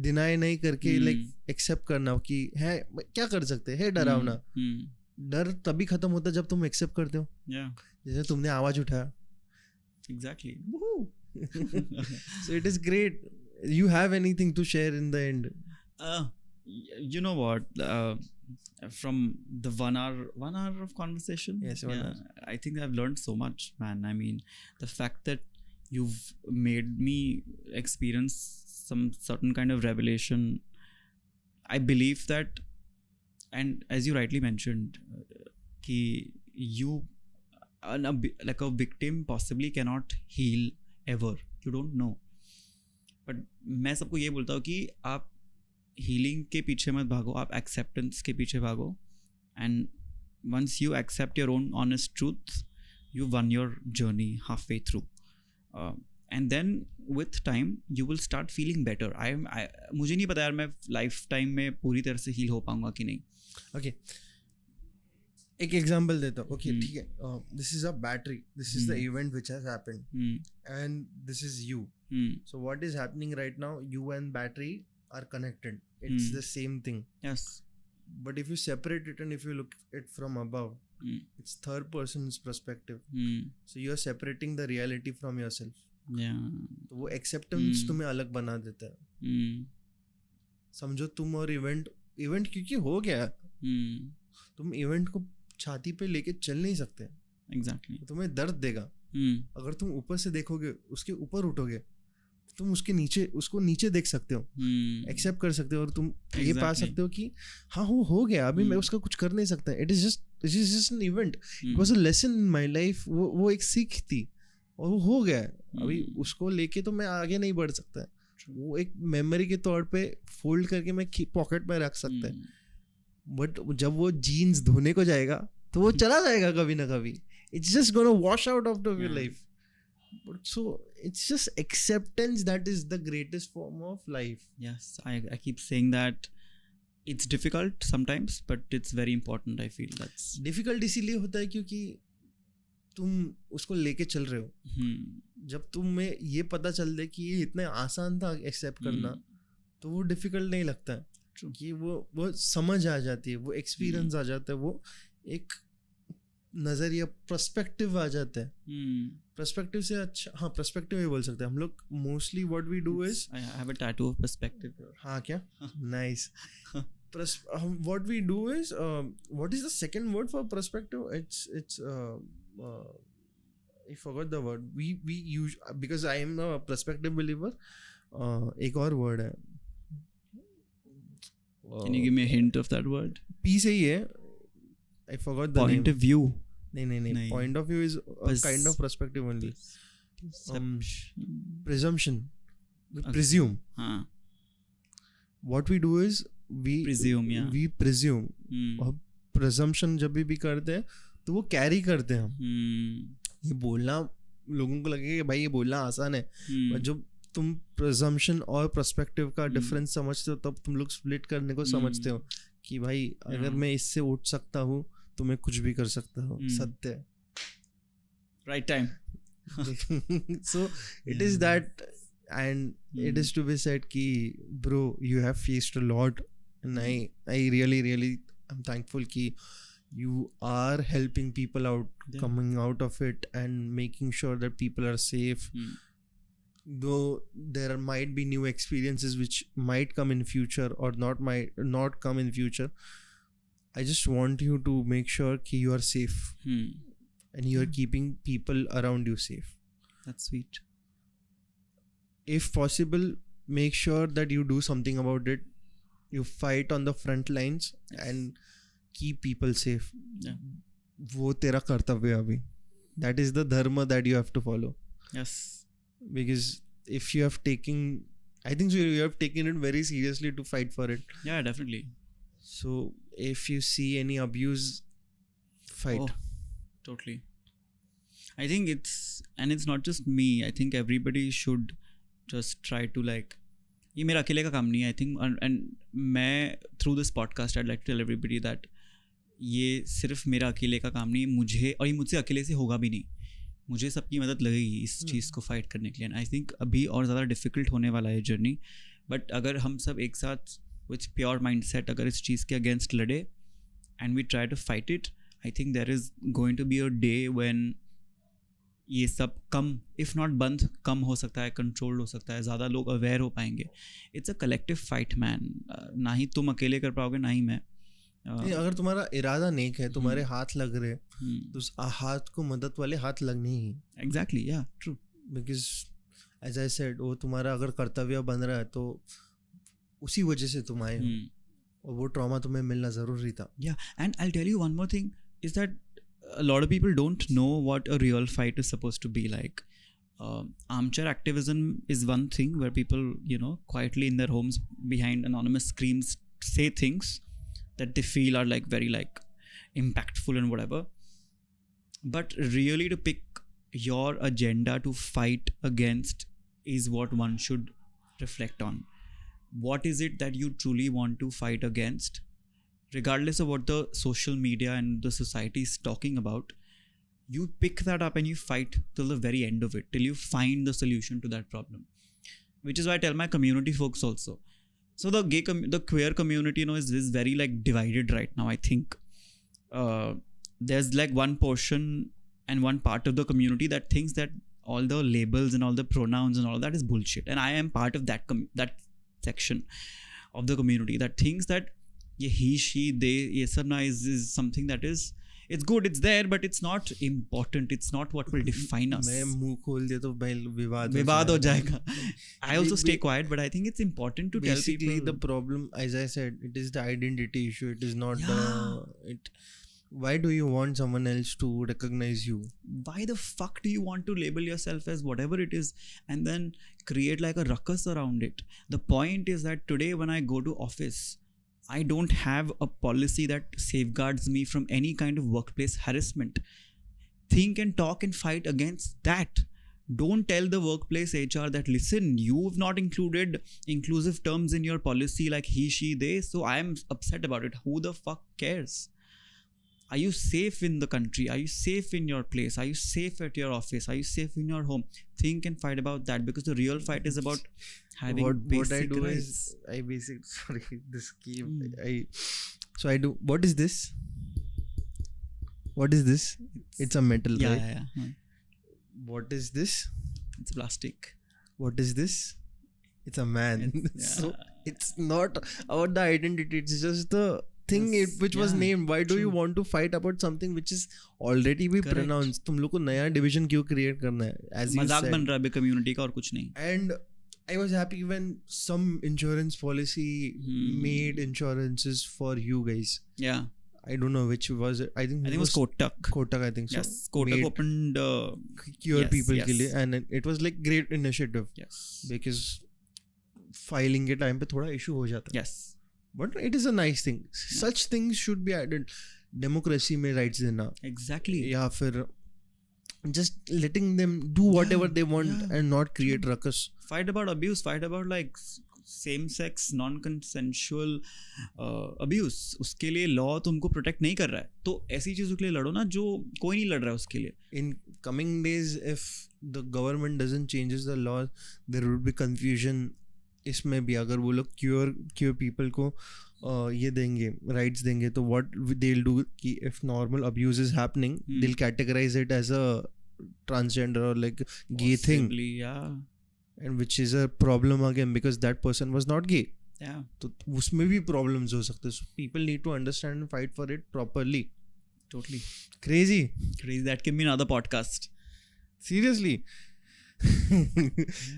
डिनाई नहीं करके Hmm. लाइक एक्सेप्ट करना कि है क्या कर सकते हैं डरावना. डर तभी खत्म होता है जब तुम एक्सेप्ट करते हो. Yeah, जैसे तुमने आवाज उठाया. exactly. So it is great. You have anything to share in the end? You know what? From the 1 hour of conversation, Yes, 1 hour. I think I've learned so much, man. I mean, the fact that you've made me experience some certain kind of revelation. I believe that, and as you rightly mentioned, कि you, like a victim, possibly cannot heal ever. You don't know. But मैं सबको ये बोलता हूँ कि आप healing के पीछे मत भागो, आप एक्सेप्टेंस के पीछे भागो. And once you accept your own honest truth, you won your journey half way through. And then with time you will start feeling better. मुझे नहीं पता यार मैं लाइफ टाइम में पूरी तरह से हील हो पाऊंगा कि नहीं. ओके, एक एग्जांपल देता हूँ. ओके, ठीक है. This is a battery. This is the event which has happened and this is you. So what is happening right now? You and battery are connected. It's the same thing. Yes. But if you separate it and if you look it from above, it's third person's perspective. So you are separating the reality from yourself. Yeah. तो वो acceptance तुम्हें अलग बना देता है. समझो तुम और इवेंट क्योंकि हो गया, तुम इवेंट को छाती पे लेके चल नहीं सकते. Exactly. तुम्हें दर्द देगा. अगर तुम ऊपर से देखोगे, उसके ऊपर उठोगे, तुम उसको नीचे देख सकते हो, एक्सेप्ट कर सकते हो और तुम ये पा सकते हो कि हाँ वो हो गया, अभी मैं उसका कुछ कर नहीं सकता. It is just an event. It was a lesson in my life. वो एक सीख थी और वो हो गया. अभी उसको लेके तो मैं आगे नहीं बढ़ सकता. वो एक मेमोरी के तौर पे फोल्ड करके मैं पॉकेट में रख सकता है. बट जब वो जीन्स धोने को जाएगा तो वो चला जाएगा कभी ना कभी. It's just gonna wash out of your life. But so it's just acceptance that is the greatest form of life. Yes, I keep saying that it's difficult sometimes, but it's very important. I feel that's difficult इसीलिए होता है क्योंकि तुम उसको लेके चल रहे हो. जब तुम्हें ये पता चल दे कि ये इतना आसान था एक्सेप्ट करना, तो वो डिफिकल्ट नहीं लगता. कि वो समझ आ जाती है, वो एक्सपीरियंस आ जाता है, वो एक नजरिया पर्सपेक्टिव आ जाता है. पर्सपेक्टिव से अच्छा, हाँ पर्सपेक्टिव ही बोल सकते हैं हम लोग. Mostly what we do is, I have a tattoo of perspective. हाँ क्या nice. What we do is what is the second word for perspective? It's I forgot the word. We use, because I am a perspective believer. एक और word है. Can you give me a hint of that word? P से ही है. I forgot the Point name. of view. नहीं. Point of view is a kind of perspective only. Presumption. We presume. हाँ. What we do is we Presume, yeah. We presume. और presumption जब भी करते हैं तो वो carry करते हैं हम. ये बोलना लोगों को लगेगा कि भाई ये बोलना आसान है, पर जब तुम presumption और perspective का difference समझते हो तब तुम लोग split करने को समझते हो कि भाई अगर मैं इससे उठ सकता हूँ तो मैं कुछ भी कर सकता हूँ. सत्य है. Right time. So it is that, and it is to be said ki bro, you have faced a lot, and I really I'm thankful ki you are helping people out, coming out of it and making sure that people are safe. Though there might be new experiences which might come in future or might not come in future, I just want you to make sure ki you are safe and you are keeping people around you safe. That's sweet. If possible, make sure that you do something about it. You fight on the front lines and keep people safe. Yeah. वो तेरा कर्तव्य है अभी. That is the dharma that you have to follow. Yes. Because if you have taken, I think so you have taken it very seriously to fight for it. Yeah, definitely. So if you see any abuse, fight. Oh, totally. I think it's not just me. I think everybody should just try to like, ये मेरा अकेले का काम नहीं है. I think and मैं through this podcast I'd like to tell everybody that ये सिर्फ मेरा अकेले का काम नहीं, मुझे और ये मुझसे अकेले से होगा भी नहीं, मुझे सबकी मदद लगेगी इस चीज़ को फाइट करने के लिए. एंड आई थिंक अभी और ज़्यादा डिफ़िकल्ट होने वाला है जर्नी, बट अगर हम सब एक साथ विथ प्योर माइंडसेट अगर इस चीज़ के अगेंस्ट लड़े and we try to fight it, I think there is going to be a day when ये सब कम, इफ़ नॉट बंद, कम हो सकता है, कंट्रोल हो सकता है, ज़्यादा लोग अवेयर हो पाएंगे. It's a collective fight man, ना ही तुम अकेले कर पाओगे ना ही मैं. अगर तुम्हारा इरादा नेक है, तुम्हारे हाथ लग रहे, तो उस हाथ को मदद वाले हाथ लगने ही. Exactly, yeah true. Because as I said, वो तुम्हारा अगर कर्तव्य बन रहा है तो उसी वजह से तुम आए हो, और वो ट्रॉमा तुम्हें मिलना ज़रूरी था. Yeah, and I'll tell you one more thing is that a lot of people don't know what a real fight is supposed to be like. Armchair activism is one thing where people, you know, quietly in their homes behind anonymous screens say things that they feel are like very like impactful and whatever. But really to pick your agenda to fight against is what one should reflect on. What is it that you truly want to fight against? Regardless of what the social media and the society is talking about, you pick that up and you fight till the very end of it, till you find the solution to that problem. Which is why I tell my community folks also. So the the queer community, you know, is very like divided right now. I think there's like one portion and one part of the community that thinks that all the labels and all the pronouns and all that is bullshit, and I am part of that that section of the community that thinks that ये he, she, they, ये सब ना is something that is, it's good, it's there, but it's not important, it's not what will define us. मैं मुंह खोल दिया तो भाई विवाद हो जाएगा. I also stay quiet, but I think it's important to tell people. Basically, the problem, as I said, it is the identity issue. It is not it. Why do you want someone else to recognize you? Why the fuck do you want to label yourself as whatever it is and then create like a ruckus around it? The point is that today when I go to office, I don't have a policy that safeguards me from any kind of workplace harassment. Think and talk and fight against that. Don't tell the workplace HR that, listen, you've not included inclusive terms in your policy like he, she, they, so I am upset about it. Who the fuck cares? Are you safe in the country? Are you safe in your place? Are you safe at your office? Are you safe in your home? Think and fight about that, because the real fight is about having basic what I do rights. is I basic sorry this game I do. What is this? What is this? It's a metal, Yeah, right? yeah. What is this? It's plastic. What is this? It's a man. So it's not about the identity. It's just the thing which was named. Why do you want to fight about something which is already be pronounced? तुम लोग को नया division क्यों create करना है? As you मजाक said. बन रहा है community का और कुछ नहीं. And I was happy when some insurance policy made insurances for you guys. Yeah. I don't know which was it. I think it was Kotak. Kotak, I think so. Yes, Kotak opened cure people yes. के लिए, and it was like great initiative. Yes. Because filing के time पे थोड़ा issue हो जाता है. Yes. But it is a nice thing. Such things should be added. Democracy में rights देना. Exactly. या फिर just letting them do whatever they want and not create ruckus. Fight about abuse. Fight about like same-sex, non-consensual abuse. उसके लिए law तुमको protect नहीं कर रहा है, तो ऐसी चीज़ों के लिए लड़ो ना जो कोई नहीं लड़ रहा है उसके लिए. In coming days, if the government doesn't changes the law, there would be confusion. इसमें भी अगर वो लोग क्योर पीपल को ये देंगे, राइट्स देंगे, तो what they'll do कि if normal abuse is happening, they'll categorize it as a transgender or like gay thing. Yeah. And which is a problem again because that person was not gay. Yeah. तो उसमें भी problems हो सकते हैं. So people need to understand and fight for it properly. Totally. Crazy. That can be another podcast. Seriously.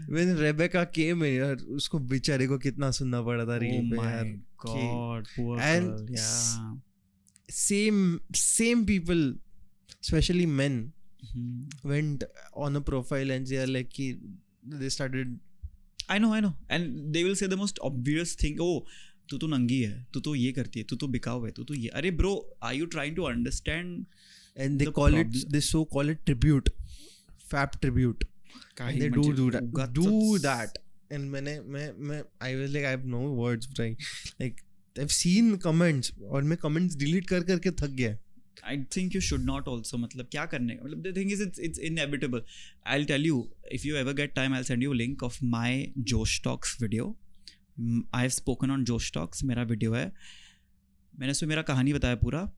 When Rebecca came in, यार उसको बेचारे को कितना सुनना पड़ा था रील पे यार. Oh my God, poor and girl. Yeah. Same people, especially men, went on a profile and they are like they started. I know. And they will say the most obvious thing. Oh, तू तो नंगी है, तू तो ये करती है, तू तो बिकाऊ है, तू तो ये. अरे bro, are you trying to understand? And they call it, they so call it tribute, fap tribute. And they do that. And I was like, I have no words, right? Like I've seen comments और मैं comments delete कर करके थक गया. I think you should not also. मतलब क्या करने का, मतलब the thing is it's inevitable. I'll tell you, if you ever get time, I'll send you a link of my Josh Talks video. I've spoken on Josh Talks. मेरा video है, मैंने उसमें मेरा कहानी बताया पूरा.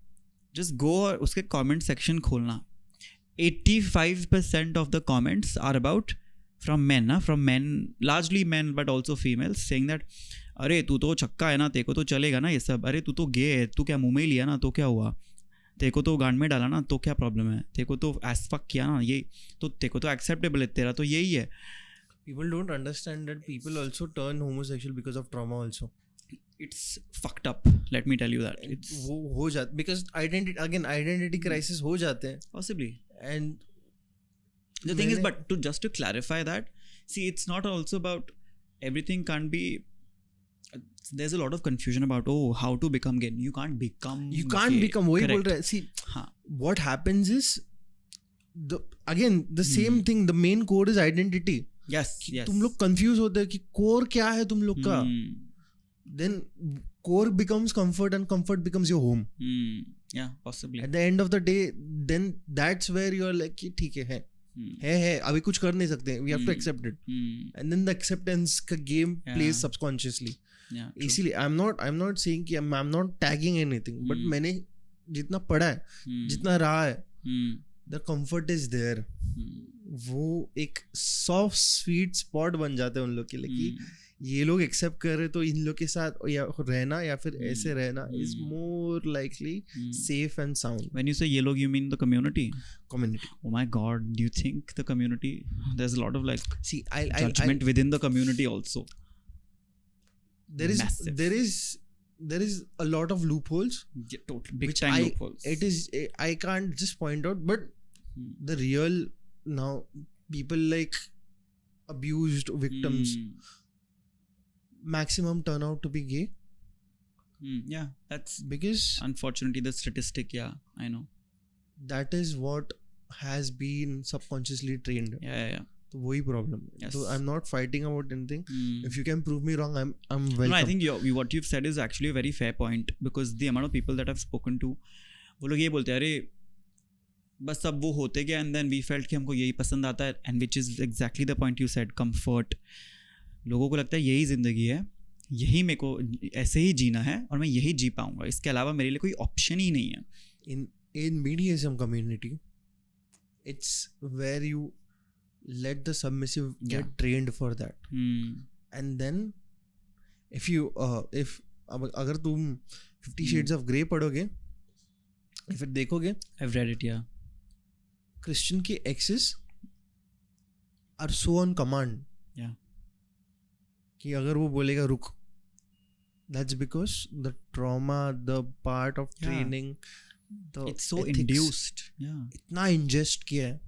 Just go और उसके comment section खोलना. 85% of the comments are about from men, largely men but also females, saying that अरे तू तो छक्का है ना, तेरे को तो चलेगा ना ये सब, अरे तू तो गे है, तू क्या मुंह में ही लिया ना तो क्या हुआ, तेरे को तो गांड में डाला ना तो क्या प्रॉब्लम है, तेरे को तो एस फक किया ना ये तो तेरे को तो एक्सेप्टेबल है, तेरा तो यही है. People don't understand that people also turn homosexual because of trauma also. It's fucked up, let me tell you that. It's वो हो जाता because identity crisis हो जाते हैं. possibly. And The thing is, but just to clarify that, see, it's not also about everything can't be. There's a lot of confusion about how to become gay. You can't become. वही बोल रहे हैं. See, हाँ. what happens is the same thing. The main core is identity. Yes. तुम लोग confuse होते हैं कि core क्या है तुम लोग का. Then core becomes comfort and comfort becomes your home. Yeah, possibly. At the end of the day, then that's where you're like कि ठीक है अभी कुछ कर नहीं सकते. We have to accept it. And then the acceptance का game plays subconsciously. Yeah, इसीलिए I'm not saying कि I'm not tagging anything, but मैंने जितना पढ़ा है, जितना रहा है, the comfort is there. वो एक soft sweet spot बन जाता है उन लोग के लिए कि ये लोग एक्सेप्ट कर रहे तो इन लोग के साथ या रहना या फिर ऐसे रहना is more likely safe and sound. When you say ये लोग, you mean the community? Community. Oh my God, do you think the community? There's a lot of like judgment within the community also. There is a lot of loopholes. Yeah, totally. Big time loopholes. I can't just point out, but the real now people like abused victims maximum turn out to be gay. Yeah, that's because unfortunately the statistic. Yeah, I know. That is what has been subconsciously trained. Yeah. तो वही problem है. Yes. So I'm not fighting about anything. If you can prove me wrong, I'm welcome. No, I think what you've said is actually a very fair point, because the amount of people that I've spoken to, वो लोग ये बोलते हैं अरे बस सब वो होते गए and then we felt कि हमको यही पसंद आता है, and which is exactly the point you said, comfort. लोगों को लगता है यही ज़िंदगी है, यही मेरे को ऐसे ही जीना है और मैं यही जी पाऊँगा, इसके अलावा मेरे लिए कोई ऑप्शन ही नहीं है. In BDSM community, it's where you let the submissive get trained for that. And then if अगर तुम 50 Shades of Grey पढ़ोगे या फिर देखोगे, I've read it, yeah. Christian के exes are so on command. Yeah. कि अगर वो बोलेगा रुक, that's because the trauma, the part of training, the it's so ethics, induced. Yeah. इतना ingest किया है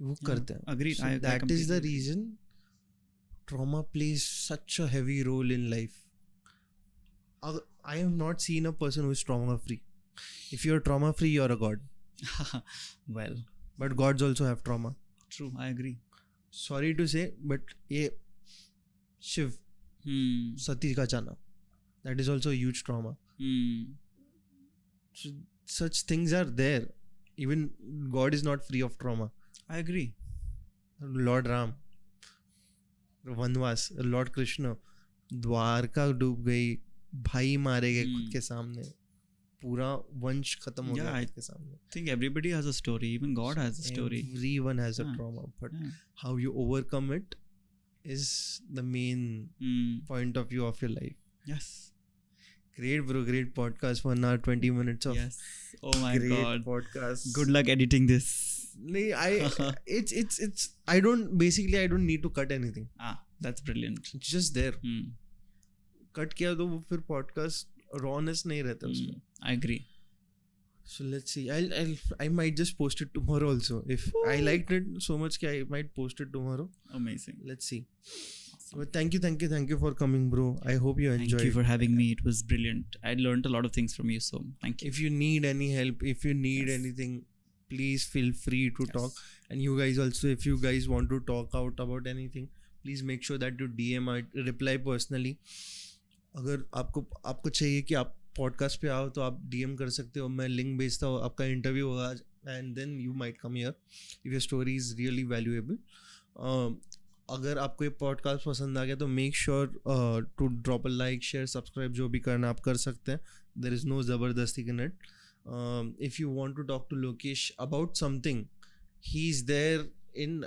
वो करते हैं. Agreed. So that is the reason trauma plays such a heavy role in life. I have not seen a person who is trauma free. If you're trauma free, you're a god. Well, but gods also have trauma. True, I agree. Sorry to say, but ये शिव सती का जाना, that is also a huge trauma. So, such things are there. Even God is not free of trauma. I agree. Lord Ram, वनवास, Lord Krishna, Dwarka डूब गई, भाई मारे गए खुद के सामने, पूरा वंश खत्म हो गया खुद के सामने. I think everybody has a story. Even God has a story. Everyone has a trauma, but how you overcome it is the main point of view of your life. Yes. Great, bro. Great podcast for 1 hour 20 minutes of. Yes. Oh my great God. Podcast. Good luck editing this. It's I don't need to cut anything. That's brilliant. It's just there. Cut किया तो वो फिर podcast rawness नहीं रहता उसमें. I agree. So let's see. I might just post it tomorrow also. If I liked it so much, I might post it tomorrow. Amazing. Let's see. But thank you for coming, bro. I hope you enjoyed. Thank you for having me. It was brilliant. I learned a lot of things from you, so thank you. If you need any help, if you need anything, please feel free to talk. And you guys also, if you guys want to talk out about anything, please make sure that you DM or reply personally. अगर आपको चाहिए कि आप podcast पे आओ तो आप DM कर सकते हो, मैं लिंक भेजता हूँ, आपका इंटरव्यू होगा and then you might come here if your story is really valuable. अगर आपको ये पॉडकास्ट पसंद आ गया तो make sure to drop a like, share, subscribe, जो भी करना आप कर सकते हैं. देयर इज़ नो ज़बरदस्ती in it. If you want to talk to Lokesh about something, he is there in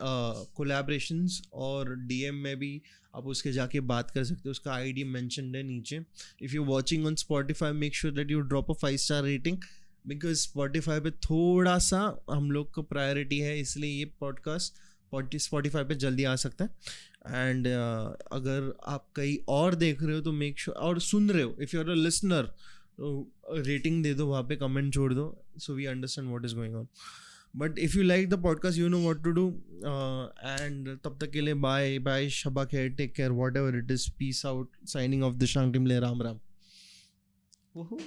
collaborations, और DM में भी आप उसके जाके बात कर सकते हो. उसका ID मेंशन्ड है नीचे. If you watching on Spotify, make sure that you drop a 5-star rating, because Spotify पे थोड़ा सा हम लोग को प्रायोरिटी है, इसलिए ये पॉडकास्ट Spotify पे जल्दी आ सकता है. एंड अगर आप कहीं और देख रहे हो तो मेक श्योर, और सुन रहे हो, if you are a listener, तो रेटिंग दे दो, वहाँ पे कमेंट छोड़ दो, so we understand what is going on. But if you like the podcast, you know what to do. And तब तक के लिए बाय बाय, शबा खैर, take care, whatever it is, peace out, signing off Dishang Timle, Ram Ram. Woohoo.